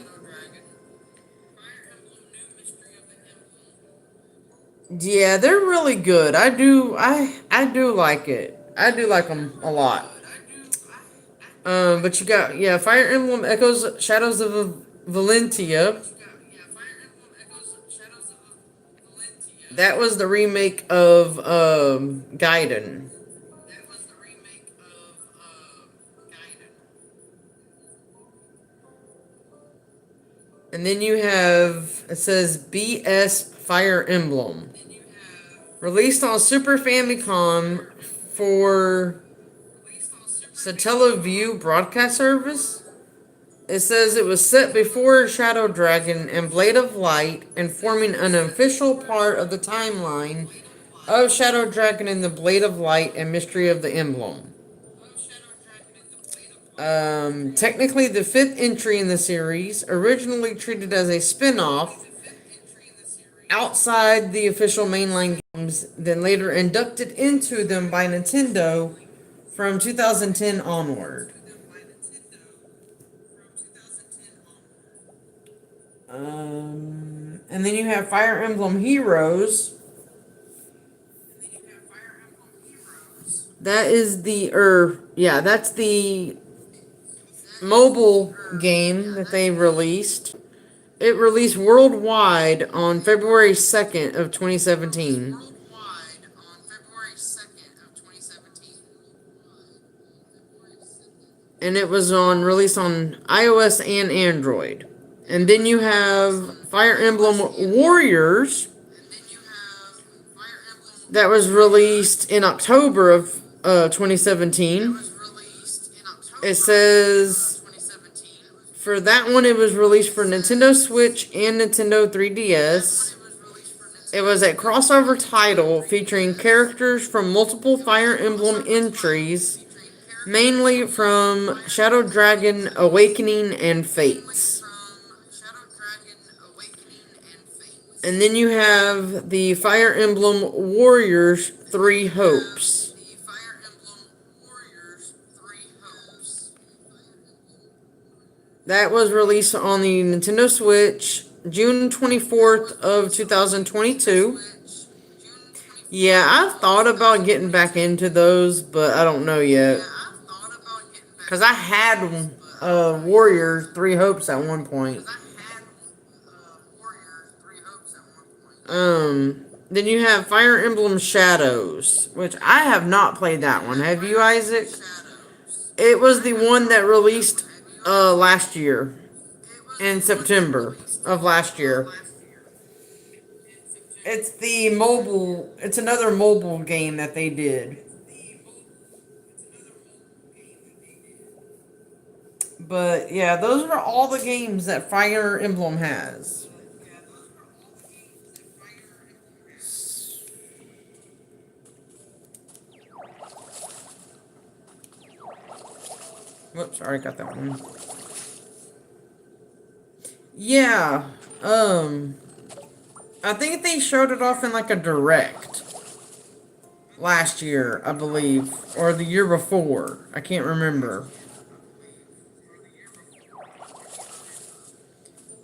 Yeah, they're really good. I do like it. I do like them a lot. But you got, yeah, Fire Emblem Echoes Shadows of Valentia. That was the remake of Gaiden. And then you have, it says BS Fire Emblem. Released on Super Famicom for Satellaview broadcast service. It says it was set before Shadow Dragon and Blade of Light and forming an official part of the timeline of Shadow Dragon and the Blade of Light and Mystery of the Emblem. Technically the fifth entry in the series, originally treated as a spin-off outside the official mainline games, then later inducted into them by Nintendo from 2010 onward. And then you have Fire Emblem Heroes. That is that's the mobile game that they released. It released worldwide on February 2nd of 2017. And it was on released on iOS and Android. And then you have Fire Emblem Warriors that was released in October of 2017. It says for that one, it was released for Nintendo Switch and Nintendo 3DS. It was a crossover title featuring characters from multiple Fire Emblem entries, mainly from Shadow Dragon Awakening and Fates. And then you have the Fire Emblem Warriors 3 Hopes. That was released on the Nintendo Switch June 24th of 2022. Yeah, I've thought about getting back into those, but I don't know yet. Because I had Warriors 3 Hopes at one point. Then you have Fire Emblem Shadows, which I have not played that one. Have you, Isaac? It was the one that released last year in September of last year. It's another mobile game that they did. But yeah, those are all the games that Fire Emblem has. Whoops, sorry, got that one. Yeah, I think they showed it off in like a direct last year, I believe, or the year before. I can't remember.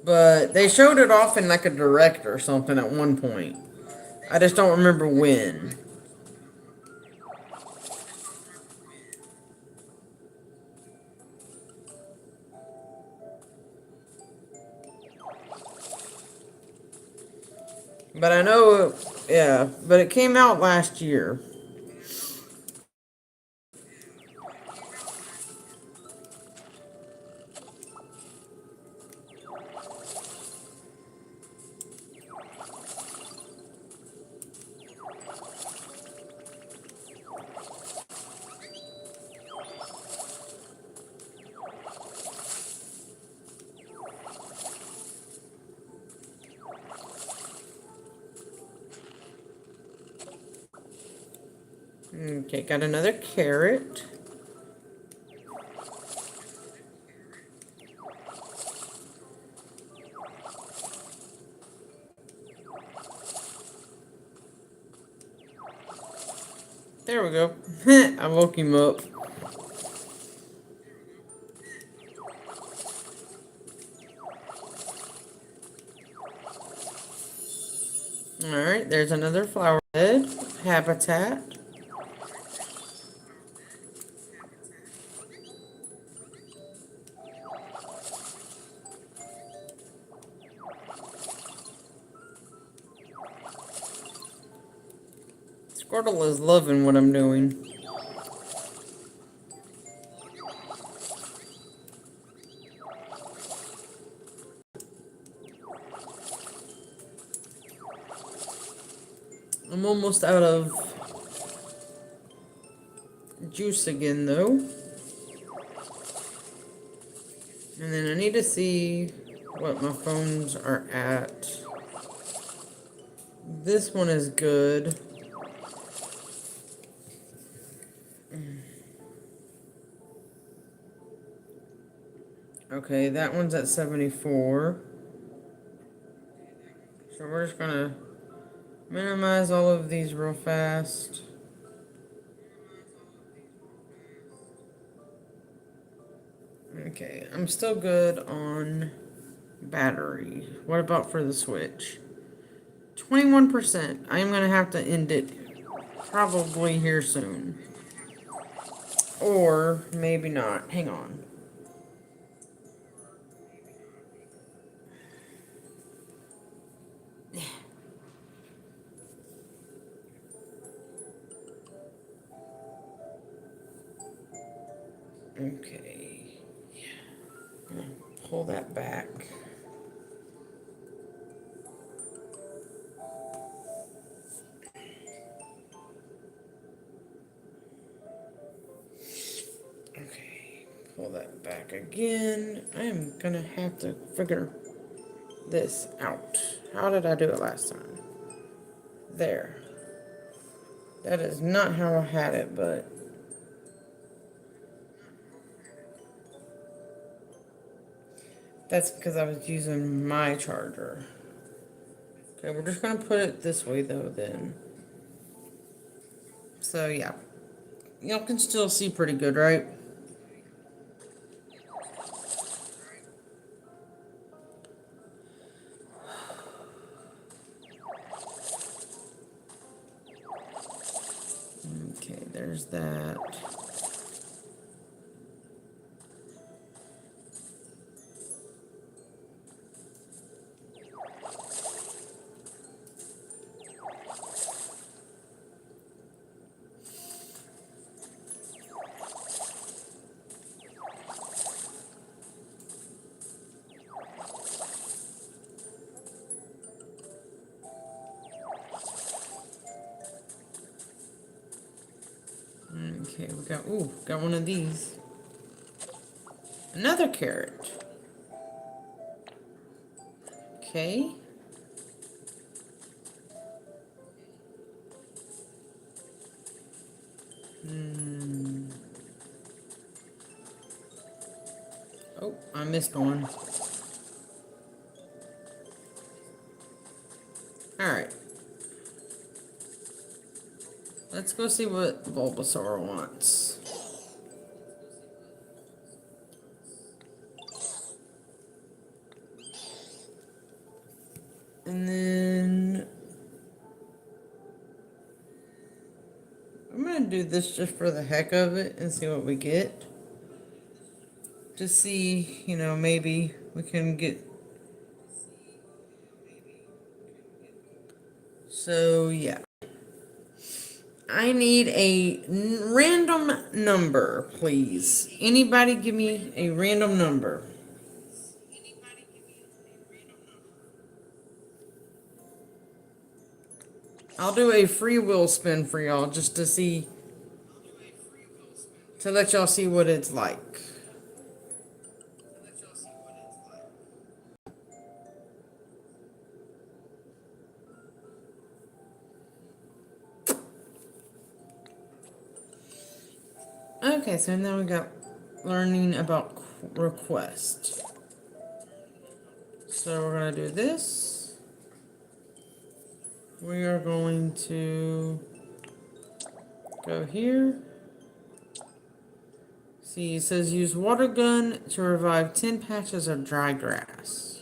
But they showed it off in like a direct or something at one point. I just don't remember when. But I know, yeah, but it came out last year. Okay, got another carrot. There we go. I woke him up. Alright, there's another flower bed habitat. Squirtle is loving what I'm doing. I'm almost out of juice again though. And then I need to see what my phones are at. This one is good. Okay, that one's at 74. So we're just gonna minimize all of these real fast. Okay, I'm still good on battery. What about for the Switch? 21%. I am gonna have to end it probably here soon. Or maybe not. Hang on. Okay. Pull that back. Okay. Pull that back again. I am gonna have to figure this out. How did I do it last time? There. That is not how I had it, but that's because I was using my charger. Okay, we're just gonna put it this way though then. So yeah. Y'all can still see pretty good, right? Okay, there's that. Okay, got one of these. Another carrot. Okay. Oh, I missed one. Alright. Let's go see what Bulbasaur wants. And then I'm gonna do this just for the heck of it and see what we get. To see, maybe we can get. So, yeah. I need a random number, please. Anybody give me a random number. I'll do a free will spin for y'all just to see, to let y'all see what it's like. Okay, so now we got learning about request. So we're going to do this. We are going to go here. See, it says use water gun to revive 10 patches of dry grass.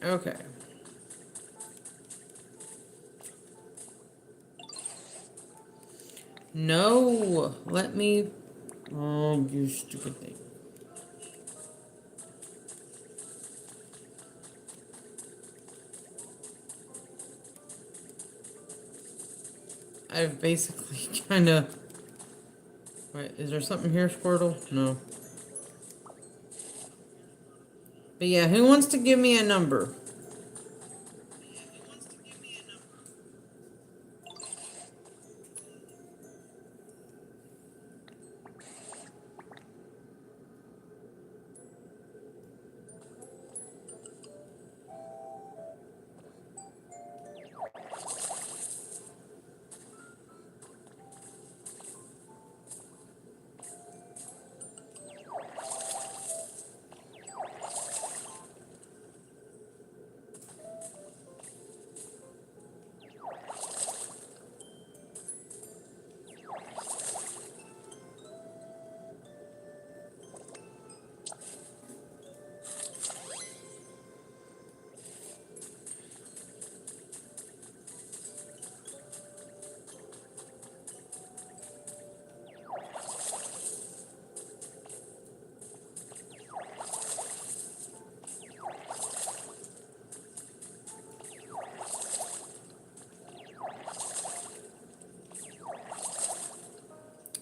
Okay. No, let me. Oh, you stupid thing. I've basically kind of. Wait, is there something here, Squirtle? No. But yeah, who wants to give me a number?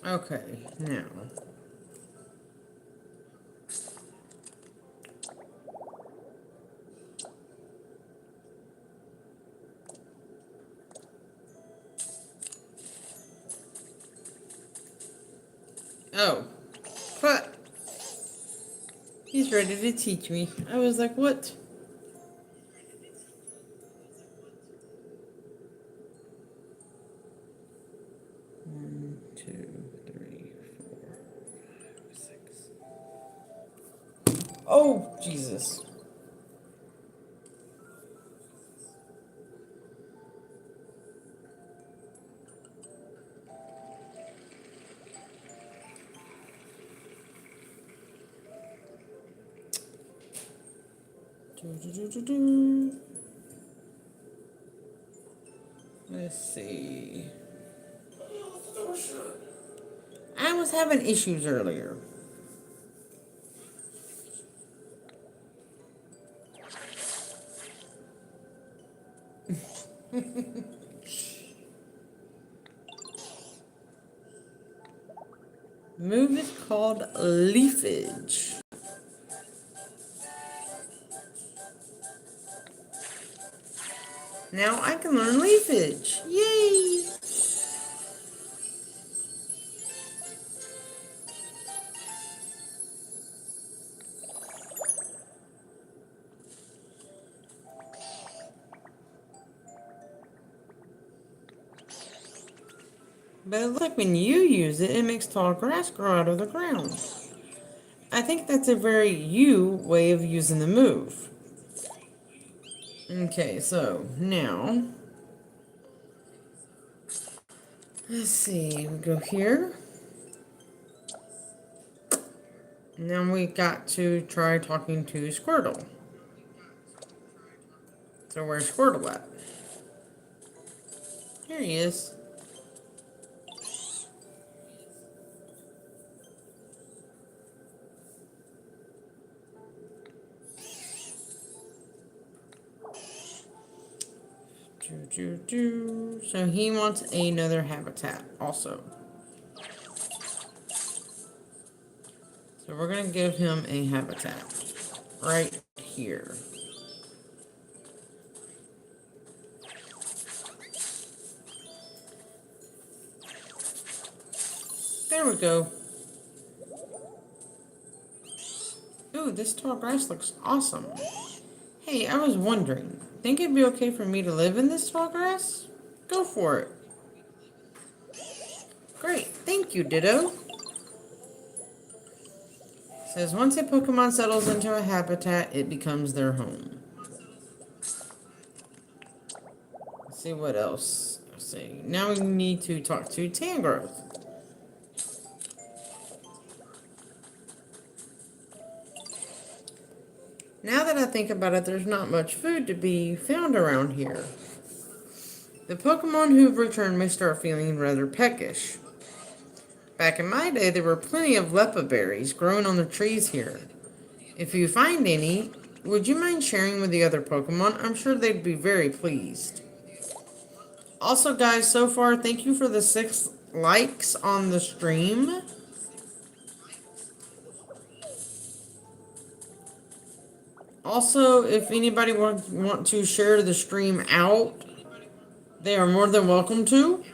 Okay, now. Oh, but he's ready to teach me. I was like, what? One, two, three, four, six. Oh, Jesus. Do. Let's see. I was having issues earlier. Move is called leafage. Now I can learn leafage. Yay! But it looks like when you use it, it makes tall grass grow out of the ground. I think that's a very you way of using the move. Okay, so now, let's see, we go here. Now we got to try talking to Squirtle. So where's Squirtle at? Here he is. So he wants another habitat also. So we're going to give him a habitat right here. There we go. Ooh, this tall grass looks awesome. Hey, I was wondering, think it'd be okay for me to live in this tall grass? Go for it. Great, thank you, Ditto. Says once a Pokemon settles into a habitat, it becomes their home. Let's see what else. Let's see. Now we need to talk to Tangrowth. Now that I think about it, there's not much food to be found around here. The Pokemon who've returned may start feeling rather peckish. Back in my day, there were plenty of Lepa berries growing on the trees here. If you find any, would you mind sharing with the other Pokemon? I'm sure they'd be very pleased. Also, guys, so far, thank you for the 6 likes on the stream. Also, if anybody want to share the stream out, they are more than welcome to.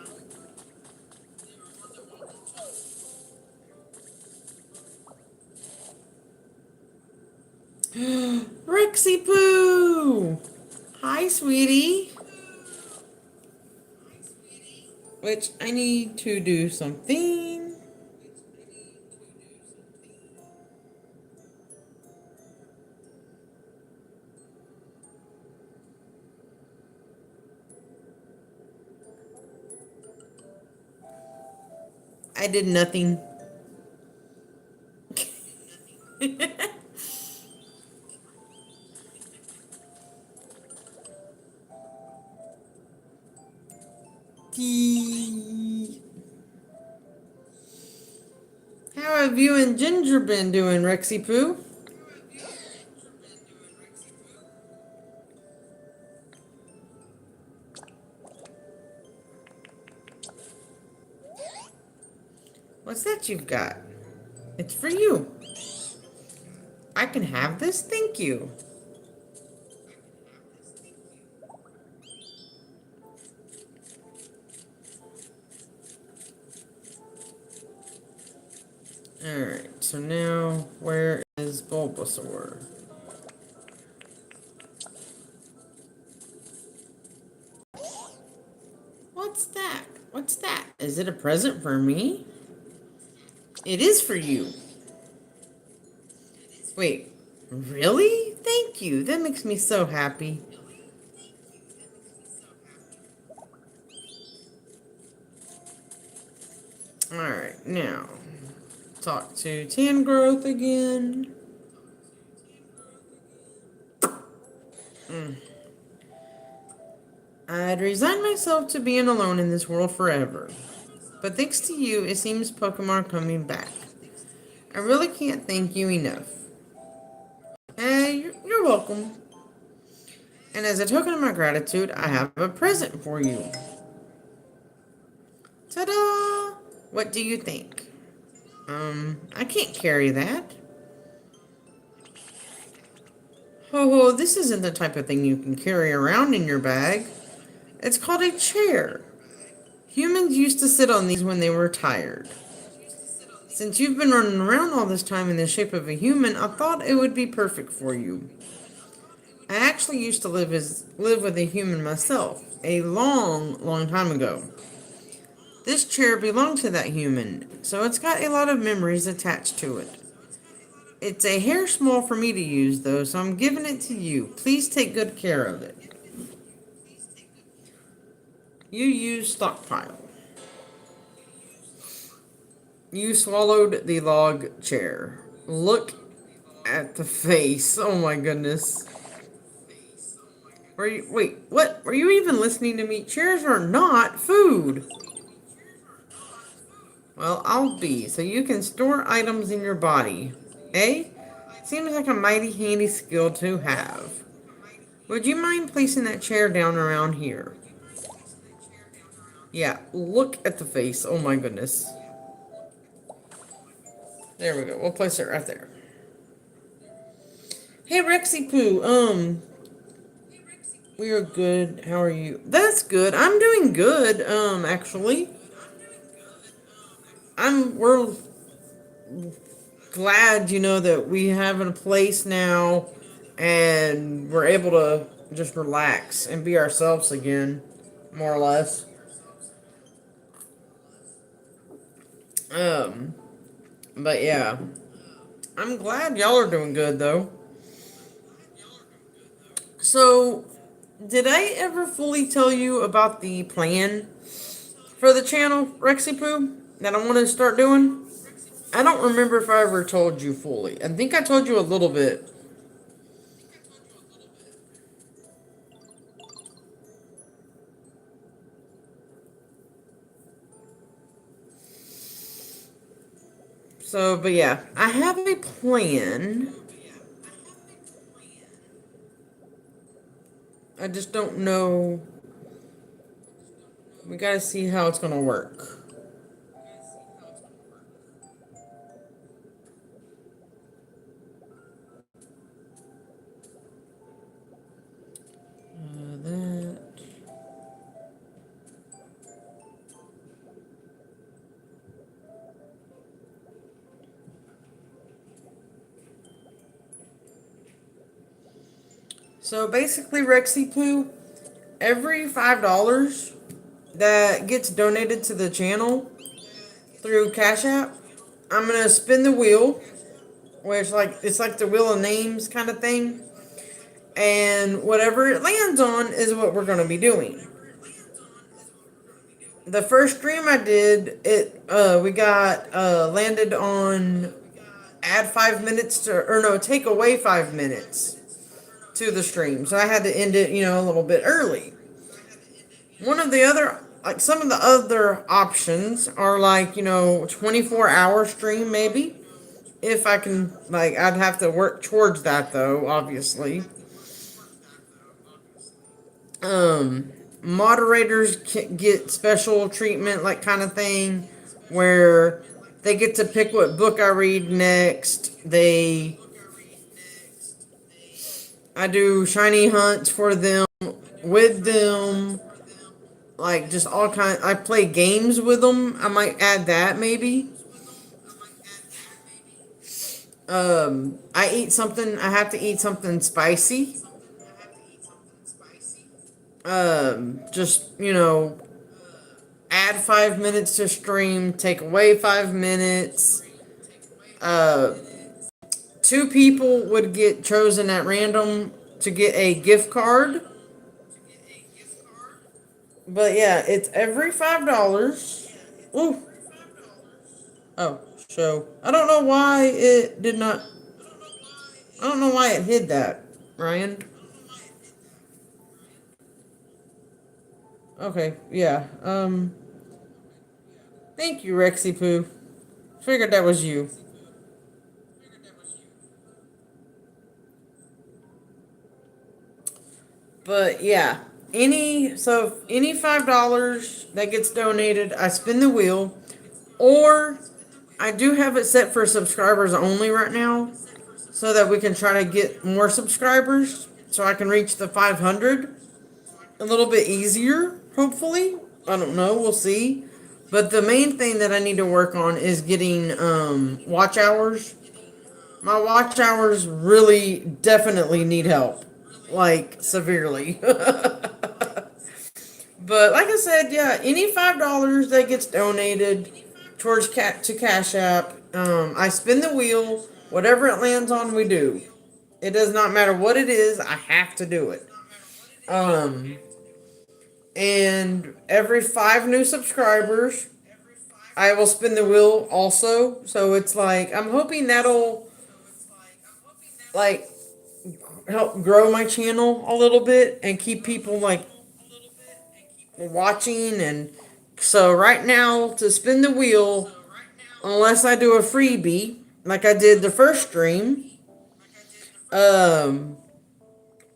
Rexy Poo! Hi, sweetie. Which I need to do something. I did nothing. How have you and Ginger been doing, Rexy Poo? What's that you've got? It's for you. I can have this? Thank you. Alright, so now, where is Bulbasaur? What's that? What's that? Is it a present for me? It is for you. Wait, really? Thank you. That makes me so happy. Alright, now, talk to Tangrowth again. I'd resign myself to being alone in this world forever. But thanks to you, it seems Pokemon are coming back. I really can't thank you enough. You're welcome. And as a token of my gratitude, I have a present for you. Ta-da! What do you think? I can't carry that. Ho, this isn't the type of thing you can carry around in your bag. It's called a chair. Humans used to sit on these when they were tired. Since you've been running around all this time in the shape of a human, I thought it would be perfect for you. I actually used to live with a human myself, a long time ago. This chair belonged to that human, so it's got a lot of memories attached to it. It's a hair small for me to use, though, so I'm giving it to you. Please take good care of it. You use stockpile. You swallowed the log chair. Look at the face. Oh my goodness. Wait, what? Were you even listening to me? Chairs are not food. Well, I'll be, so you can store items in your body. Eh? Seems like a mighty handy skill to have. Would you mind placing that chair down around here? Yeah, look at the face. Oh my goodness. There we go. We'll place it right there. Hey, Rexy Poo. We are good. How are you? That's good. I'm doing good, actually. We're glad, that we have a place now and we're able to just relax and be ourselves again, more or less. But yeah, I'm glad y'all are doing good though. So, did I ever fully tell you about the plan for the channel, Rexy Poo, that I want to start doing? I don't remember if I ever told you fully. I think I told you a little bit. So, but yeah, I have a plan. I just don't know. We gotta see how it's gonna work. That. So basically, Rexy Poo, every $5 that gets donated to the channel through Cash App, I'm gonna spin the wheel, which like it's like the wheel of names kind of thing, and whatever it lands on is what we're gonna be doing. The first stream I did, it we got landed on add 5 minutes to, or no, take away 5 minutes to the stream, so I had to end it, a little bit early. One of the other, like some of the other options are like 24-hour stream maybe. If I can, like, I'd have to work towards that though, obviously. Um, Moderators get special treatment, like kind of thing, where they get to pick what book I read next. I do shiny hunts for them, with them, like just all kind. I play games with them. I might add that maybe. I eat something. I have to eat something spicy. Just add 5 minutes to stream, take away 5 minutes. Uh, Two people would get chosen at random to get a gift card. But yeah, it's every $5. Ooh. Oh, show. I don't know why it did not. I don't know why it hid that, Ryan. Okay, yeah. Thank you, Rexy Poo. Figured that was you. But yeah, any $5 that gets donated, I spin the wheel, or I do have it set for subscribers only right now, so that we can try to get more subscribers, so I can reach the 500 a little bit easier. Hopefully, I don't know. We'll see. But the main thing that I need to work on is getting watch hours. My watch hours really definitely need help, like severely. But like I said, yeah, any $5 that gets donated towards to Cash App, I spin the wheel. Whatever it lands on, we do. It does not matter what it is. I have to do it. Um, and every 5 new subscribers, I will spin the wheel also. So it's like I'm hoping that'll like help grow my channel a little bit and keep people like watching. And so right now, to spin the wheel, unless I do a freebie like I did the first stream, um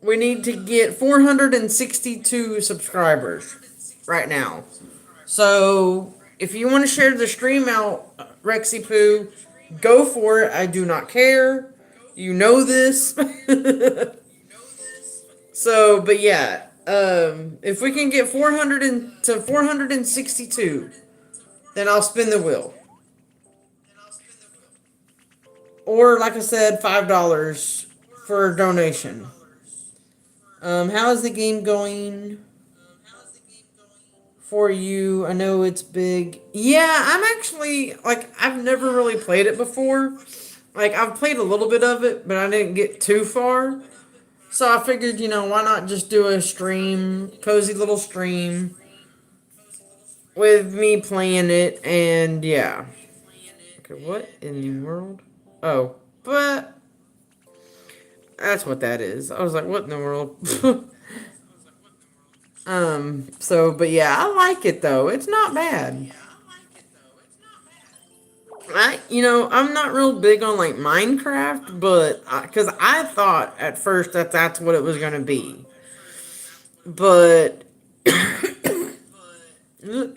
we need to get 462 subscribers right now. So if you want to share the stream out, Rexy Poo, go for it. I do not care. You know this. So, but yeah, if we can get 462, then I'll spin the wheel. Or, like I said, $5 for a donation. How is the game going for you? I know it's big. Yeah, I'm actually, like, I've never really played it before. Like, I've played a little bit of it, but I didn't get too far. So I figured, why not just do a stream, cozy little stream with me playing it, and yeah. Okay, what in the world? Oh, but that's what that is. I was like, what in the world? So, but yeah, I like it though. It's not bad. I'm not real big on like Minecraft, but because I thought at first that that's what it was gonna be, but mm,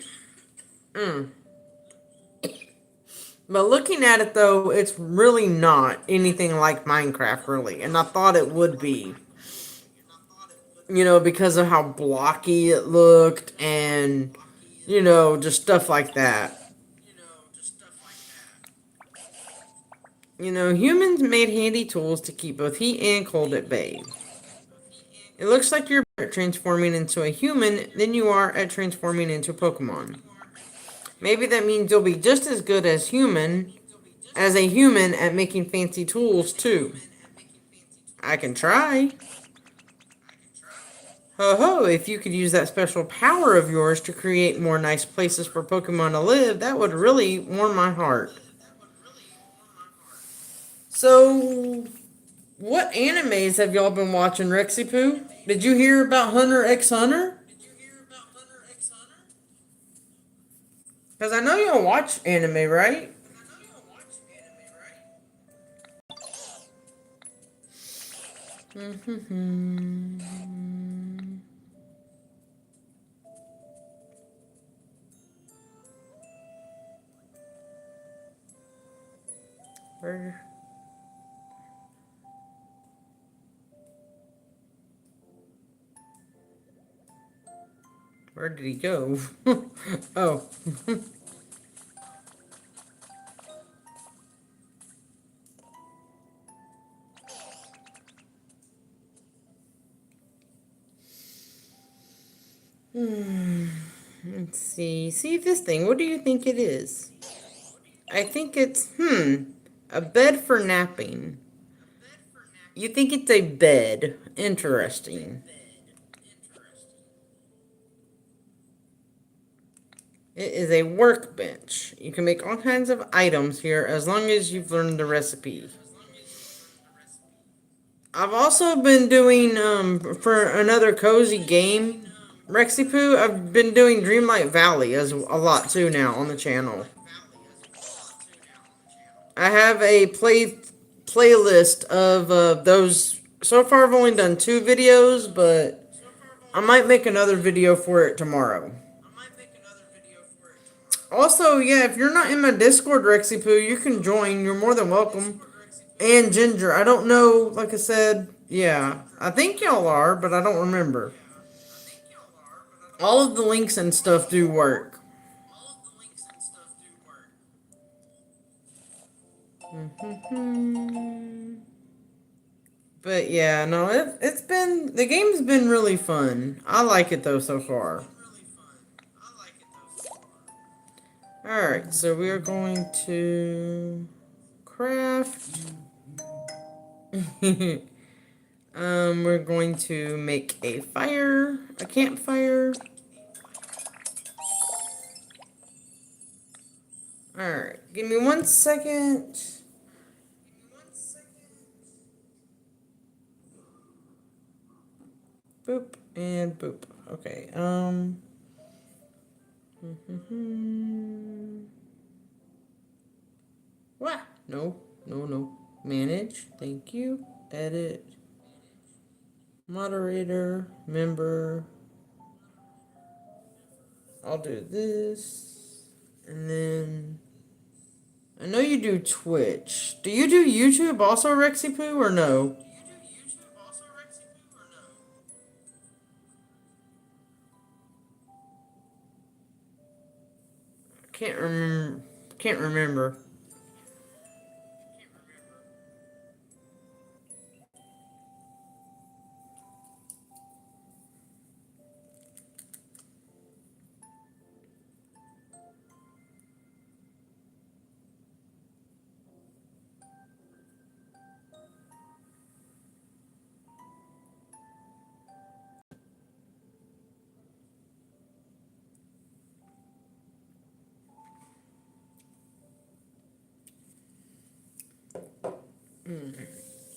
but looking at it though, it's really not anything like Minecraft, really, and I thought it would be, because of how blocky it looked and just stuff like that. Humans made handy tools to keep both heat and cold at bay. It looks like you're better at transforming into a human than you are at transforming into Pokemon. Maybe that means you'll be just as good as a human at making fancy tools too. I can try. Ho ho, if you could use that special power of yours to create more nice places for Pokemon to live, that would really warm my heart. So, what animes have y'all been watching, Rexy Poo? Did you hear about Hunter x Hunter? Because I know y'all watch anime, right? Where, where did he go? Oh. Let's see. See this thing. What do you think it is? I think it's, a bed for napping. You think it's a bed. Interesting. It is a workbench. You can make all kinds of items here as long as you've learned the recipe. I've also been doing, for another cozy game, Rexy Poo, I've been doing Dreamlight Valley as a lot too now on the channel. I have a playlist of those. So far, I've only done 2 videos, but I might make another video for it tomorrow. Also, yeah, if you're not in my Discord, Rexy Poo, you can join. You're more than welcome. And Ginger, I don't know. Like I said, yeah, I think y'all are, but I don't remember. All of the links and stuff do work. But yeah, no, it's been the game's been really fun. I like it though so far. All right, so we are going to craft. We're going to make a campfire. All right, give me 1 second. Boop and boop. Okay. What? No, no, no. Manage. Thank you. Edit. Moderator. Member. I'll do this. And then I know you do Twitch. Do you do YouTube also, Rexy Poo, or no? Can't remember. Can't remember.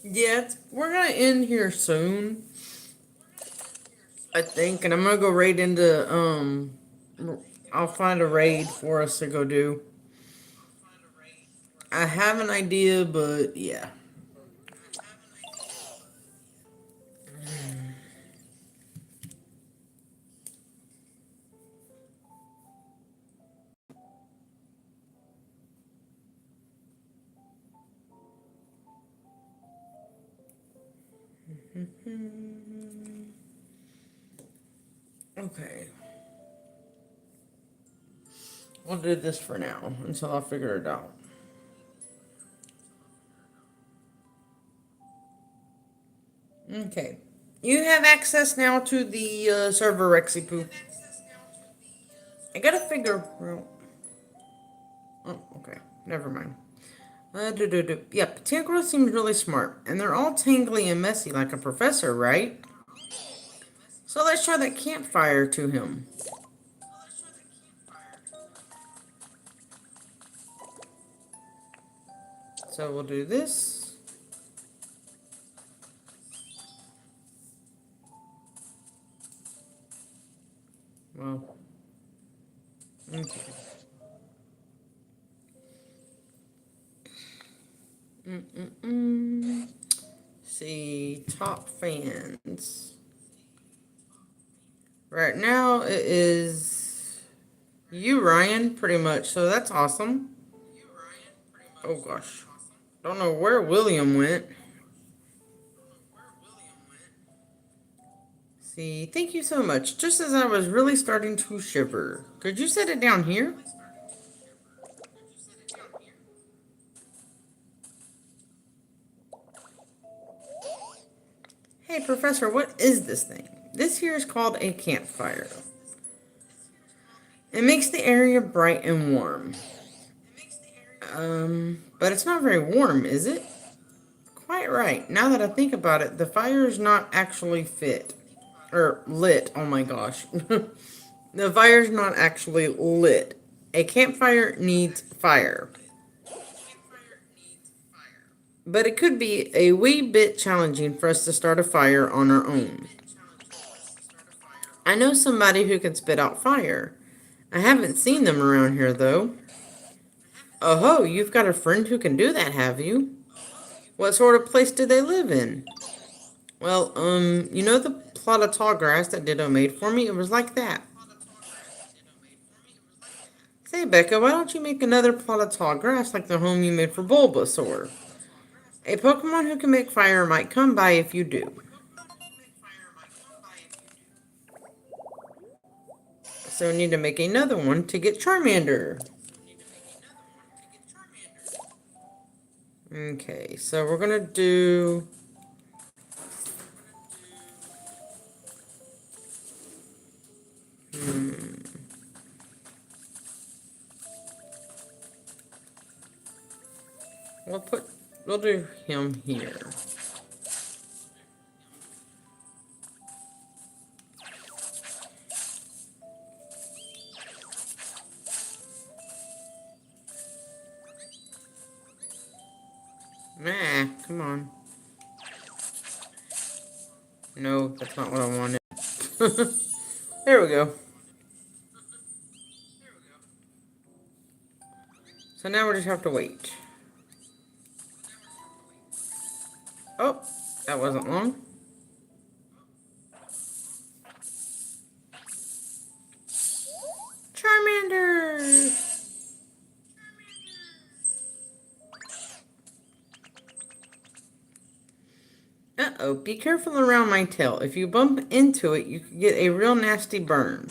Yeah, we're gonna end here soon, I think, and I'm gonna go raid into I'll find a raid for us to go do. I have an idea, but yeah. Okay. We'll do this for now until I figure it out. Okay. You have access now to the server, Rexipoo. I gotta figure out. Oh, okay. Never mind. Yep, Tangrowth seems really smart, and they're all tangly and messy like a professor, right? So let's show that campfire to him. So we'll do this. Well, okay. Mm-mm-mm. See, top fans. Right now it is you, Ryan, pretty much. So that's awesome. Oh gosh. Don't know where William went. See, thank you so much. Just as I was really starting to shiver. Could you set it down here? Hey, Professor, what is this thing? This here is called a campfire. It makes the area bright and warm. But it's not very warm, is it? Quite right. Now that I think about it, the fire is not actually fit. Or lit, oh my gosh. The fire's not actually lit. A campfire needs fire. But it could be a wee bit challenging for us to start a fire on our own. I know somebody who can spit out fire. I haven't seen them around here though. Oh ho, you've got a friend who can do that, have you? What sort of place do they live in? Well, you know the plot of tall grass that Ditto made for me? It was like that. Say, Becca, why don't you make another plot of tall grass like the home you made for Bulbasaur? A Pokemon who can make fire might come by if you do. So we need to make another one to get Charmander. Okay, so we're gonna do... We'll do him here. Nah, come on. No, that's not what I wanted. There we go. So now we just have to wait. Oh, that wasn't long. Charmander! Uh-oh, be careful around my tail. If you bump into it, you could get a real nasty burn.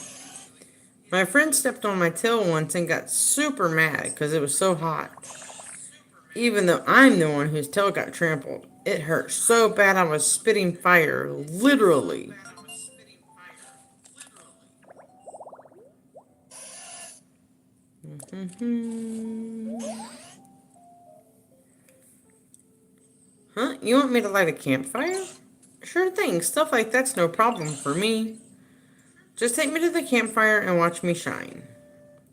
My friend stepped on my tail once and got super mad because it was so hot. Even though I'm the one whose tail got trampled. It hurt so bad I was spitting fire, literally. Huh? You want me to light a campfire? Sure thing. Stuff like that's no problem for me. Just take me to the campfire and watch me shine.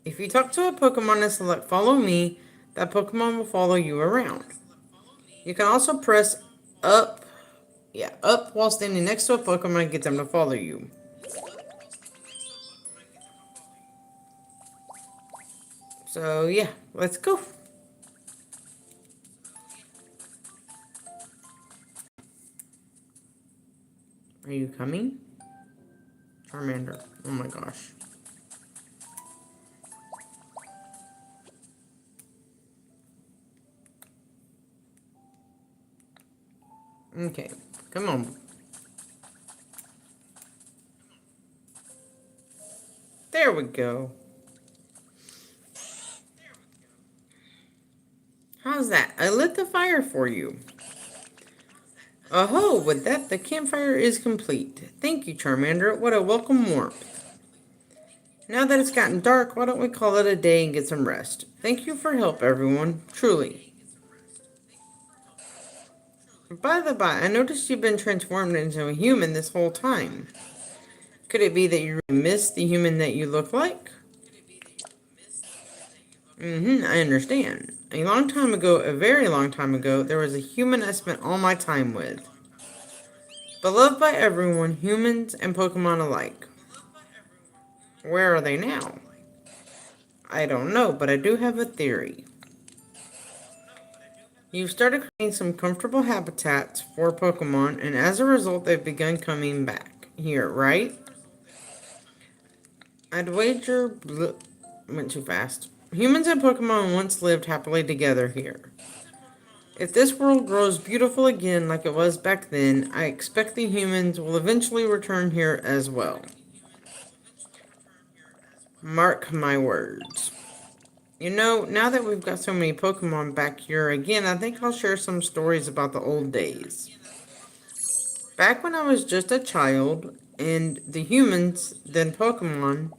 If you talk to a Pokemon and select follow me, that Pokemon will follow you around. You can also press up, up while standing next to a Pokemon and get them to follow you. So yeah, let's go. Are you coming? Charmander. Oh my gosh. Okay. Come on. There we go. How's that? I lit the fire for you. Oh, with that, the campfire is complete. Thank you, Charmander. What a welcome warmth. Now that it's gotten dark, why don't we call it a day and get some rest? Thank you for help, everyone. Truly. By the by, I noticed you've been transformed into a human this whole time. Could it be that you really miss the human that you look like? I understand. A long time ago, a very long time ago, there was a human I spent all my time with. Beloved by everyone, humans and Pokemon alike. Where are they now? I don't know, but I do have a theory. You've started creating some comfortable habitats for Pokemon, and as a result, they've begun coming back here, right? I'd wager... went too fast. Humans and Pokemon once lived happily together here. If this world grows beautiful again like it was back then, I expect the humans will eventually return here as well. Mark my words. You know, now that we've got so many Pokemon back here again, I think I'll share some stories about the old days. Back when I was just a child, and the humans, then Pokemon,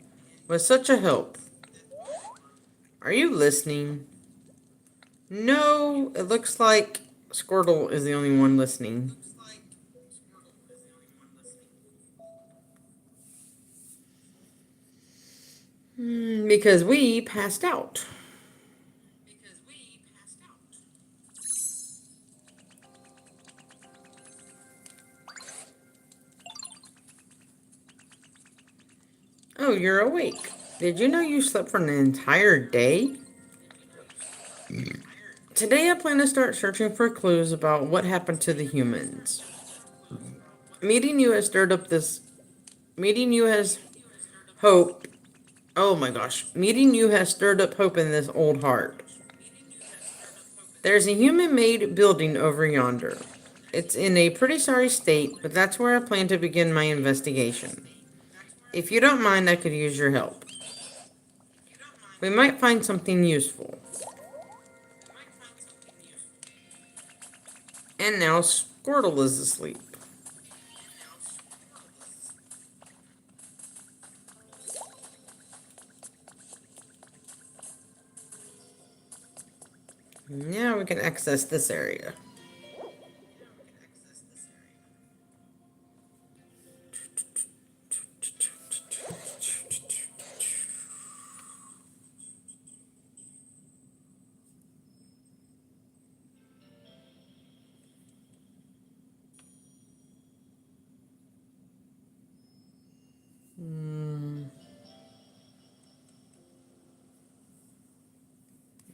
was such a help. Are you listening? No, it looks like Squirtle is the only one listening. Because we passed out. Oh, you're awake. Did you know you slept for an entire day? Today I plan to start searching for clues about what happened to the humans. Meeting you has stirred up this... Meeting you has hope... Oh my gosh. Meeting you has stirred up hope in this old heart. There's a human-made building over yonder. It's in a pretty sorry state, but that's where I plan to begin my investigation. If you don't mind, I could use your help. We might find something useful. And now Squirtle is asleep. Now we can access this area.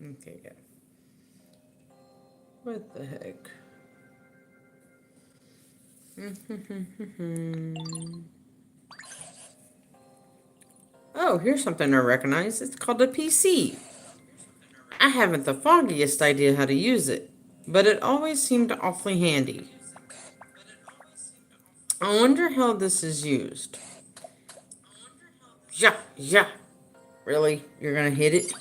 Okay, yeah. What the heck? Oh, here's something I recognize. It's called a PC. I haven't the foggiest idea how to use it, but it always seemed awfully handy. I wonder how this is used. Yeah, yeah. Really? You're gonna hit it?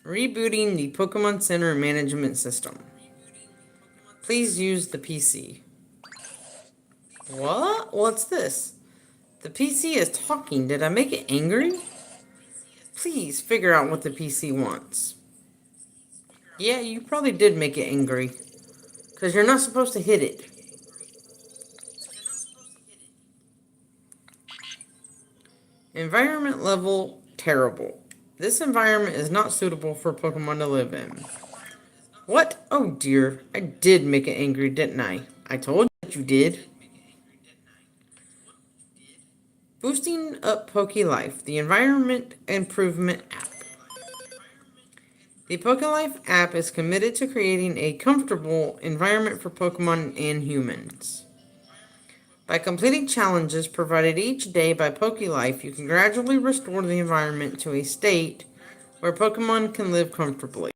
Rebooting the Pokemon Center management system. Please use the PC. What? What's this? The PC is talking. Did I make it angry? Please figure out what the PC wants. Yeah, you probably did make it angry. Because you're not supposed to hit it. Environment level, terrible. This environment is not suitable for Pokemon to live in. What? Oh dear. I did make it angry, didn't I? I told you that you did. Boosting up Poke Life, the environment improvement app. The PokeLife app is committed to creating a comfortable environment for Pokemon and humans. By completing challenges provided each day by PokeLife, you can gradually restore the environment to a state where Pokemon can live comfortably.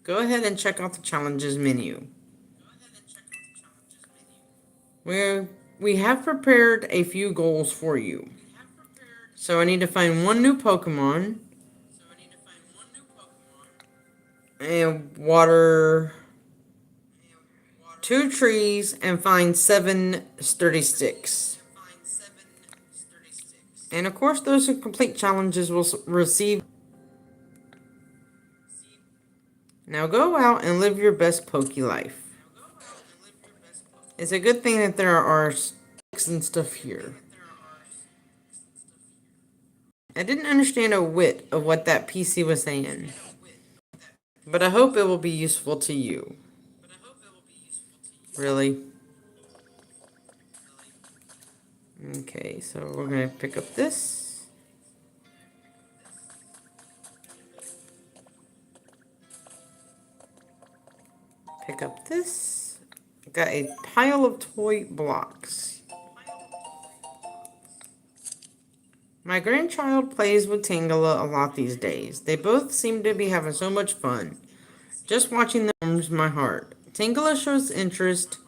Go ahead and check out the challenges menu. We have prepared a few goals for you. So I need to find one new Pokemon and water 2 trees and find 7 sturdy sticks. And of course, those who complete challenges will receive. Now go out and live your best Poke life. It's a good thing that there are sticks and stuff here. I didn't understand a whit of what that PC was saying, but I hope it will be useful to you. Really? Okay, so we're going to pick up this. Pick up this. Got a pile of toy blocks. My grandchild plays with Tangela a lot these days. They both seem to be having so much fun. Just watching them warms my heart. Tangela shows interest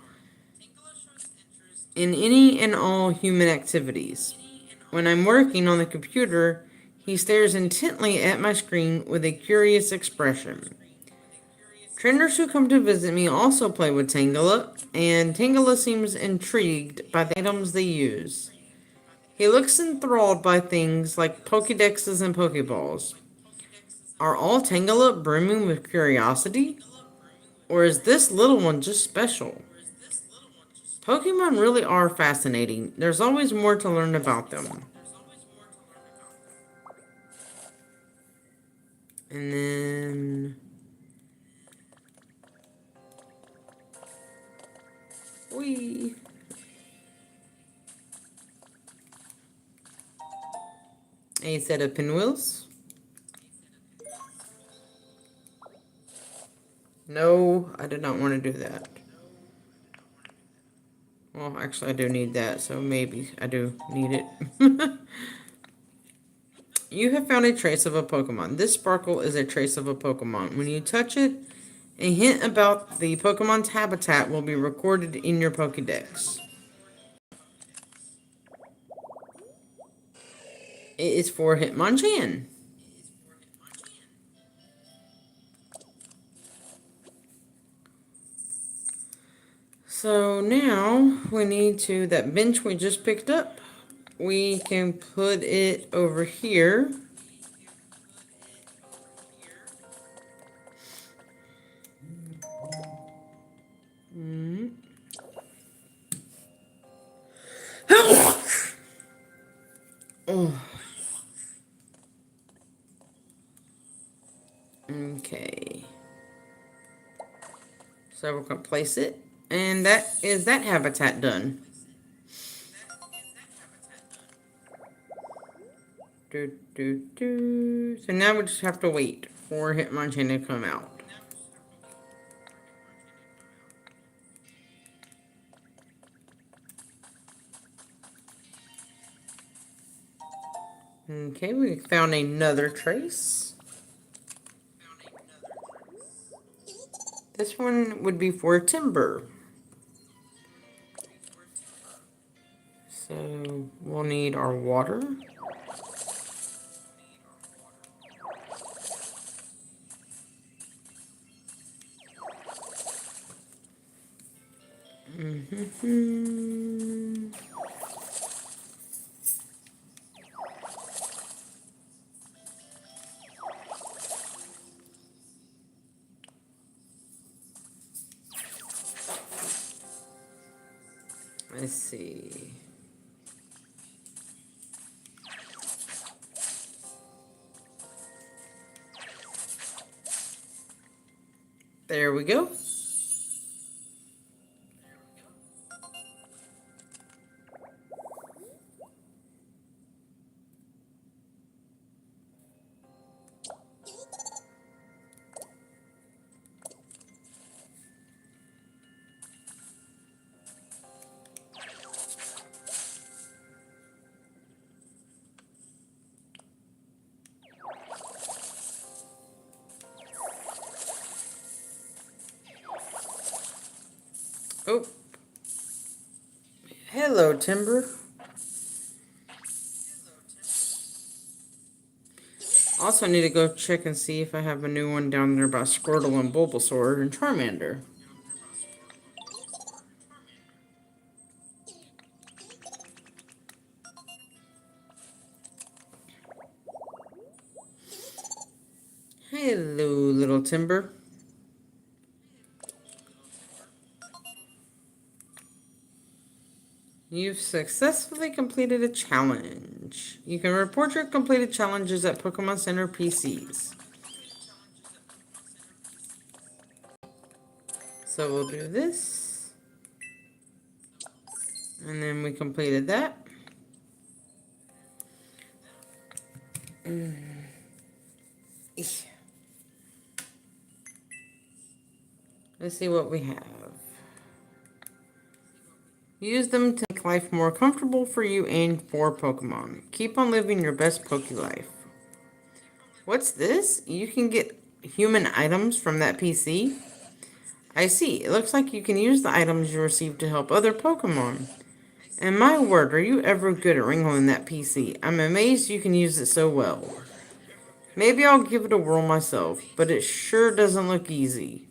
in any and all human activities. When I'm working on the computer, he stares intently at my screen with a curious expression. Trainers who come to visit me also play with Tangela, and Tangela seems intrigued by the items they use. He looks enthralled by things like Pokédexes and Pokéballs. Are all Tangela brimming with curiosity? Or is this little one just special? Pokemon really are fascinating. There's always more to learn about them. And then... Whee! A set of pinwheels. No, I did not want to do that. Well, actually, I do need that, so maybe I do need it. You have found a trace of a Pokemon. This sparkle is a trace of a Pokemon. When you touch it, a hint about the Pokemon's habitat will be recorded in your Pokédex. It is for Hitmonchan. So now we need to, that bench we just picked up, we can put it over here. Oh. Okay. So we're going to place it. And that is that habitat done. So now we just have to wait for Hitmonchan to come out. Okay, we found another trace. This one would be for timber. So we'll need our water. Let's see. There we go. Hello, Timber. Also, I need to go check and see if I have a new one down there about Squirtle and Bulbasaur and Charmander. Hello, little Timber. You've successfully completed a challenge. You can report your completed challenges at Pokemon Center PCs. So we'll do this. And then we completed that. Let's see what we have. Use them to make life more comfortable for you and for Pokemon. Keep on living your best Poke life. What's this? You can get human items from that PC? I see. It looks like you can use the items you receive to help other Pokemon. And my word, are you ever good at wrangling that PC? I'm amazed you can use it so well. Maybe I'll give it a whirl myself, but it sure doesn't look easy.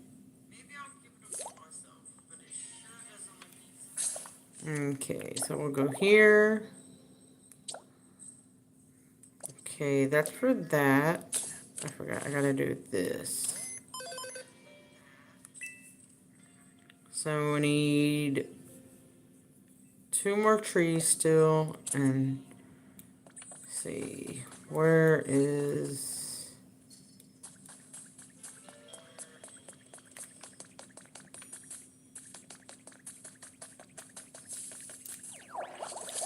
Okay, so we'll go here. Okay, that's for that. I forgot, I gotta do this. So we need 2 more trees still, and let's see, where is...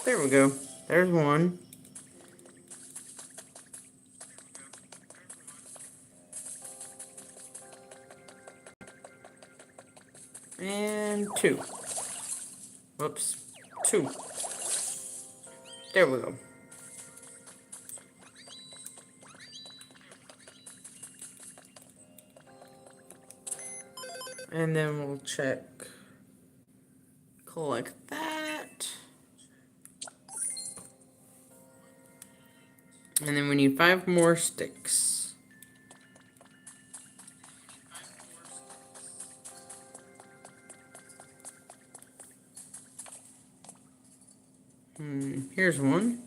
There we go. There's one. And 2. Whoops. 2. There we go. And then we'll check. Collect that. And then we need 5 more sticks. Here's one.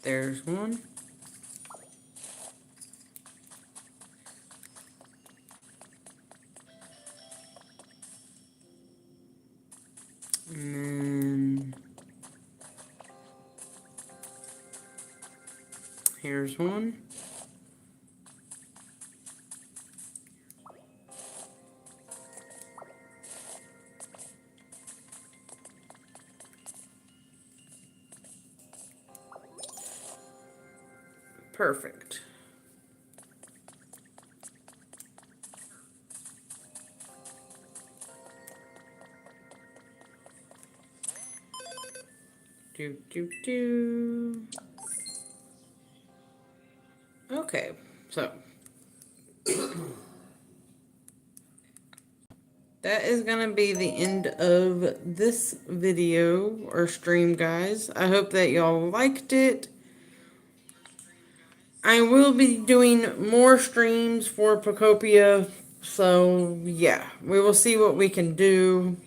There's one. And then here's one. Perfect. Do. Okay, so that is gonna be the end of this video or stream, guys. I hope that y'all liked it. I will be doing more streams for Pokopia, so yeah, we will see what we can do.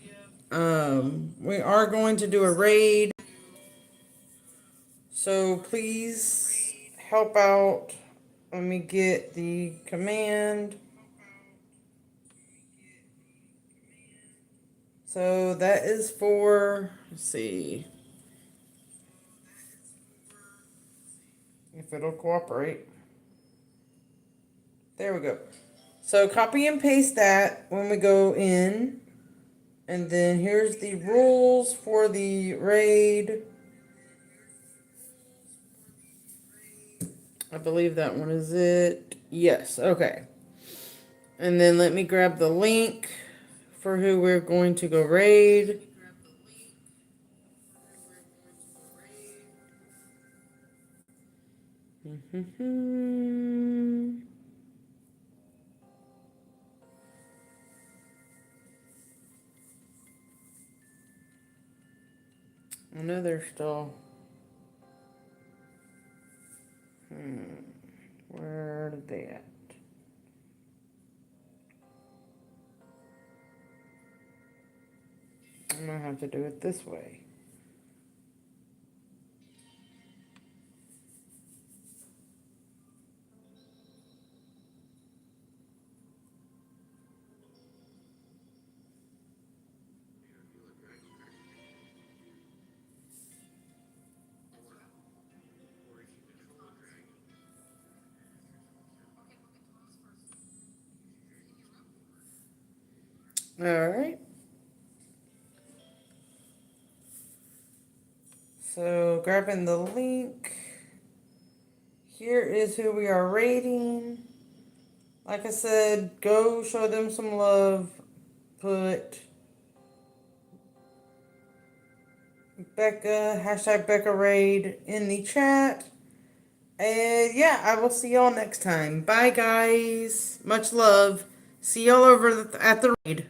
We are going to do a raid, so please help out. Let me get the command. So that is for, let's see if it'll cooperate. There we go. So copy and paste that when we go in. And then here's the rules for the raid. I believe that one is it. Yes, okay. And then let me grab the link for who we're going to go raid. I know they're still. Where are they at? I'm gonna have to do it this way. Alright. So grabbing the link. Here is who we are rating. Like I said, go show them some love. Put Becca, hashtag Becca Raid in the chat. And yeah, I will see y'all next time. Bye, guys. Much love. See y'all over at the raid.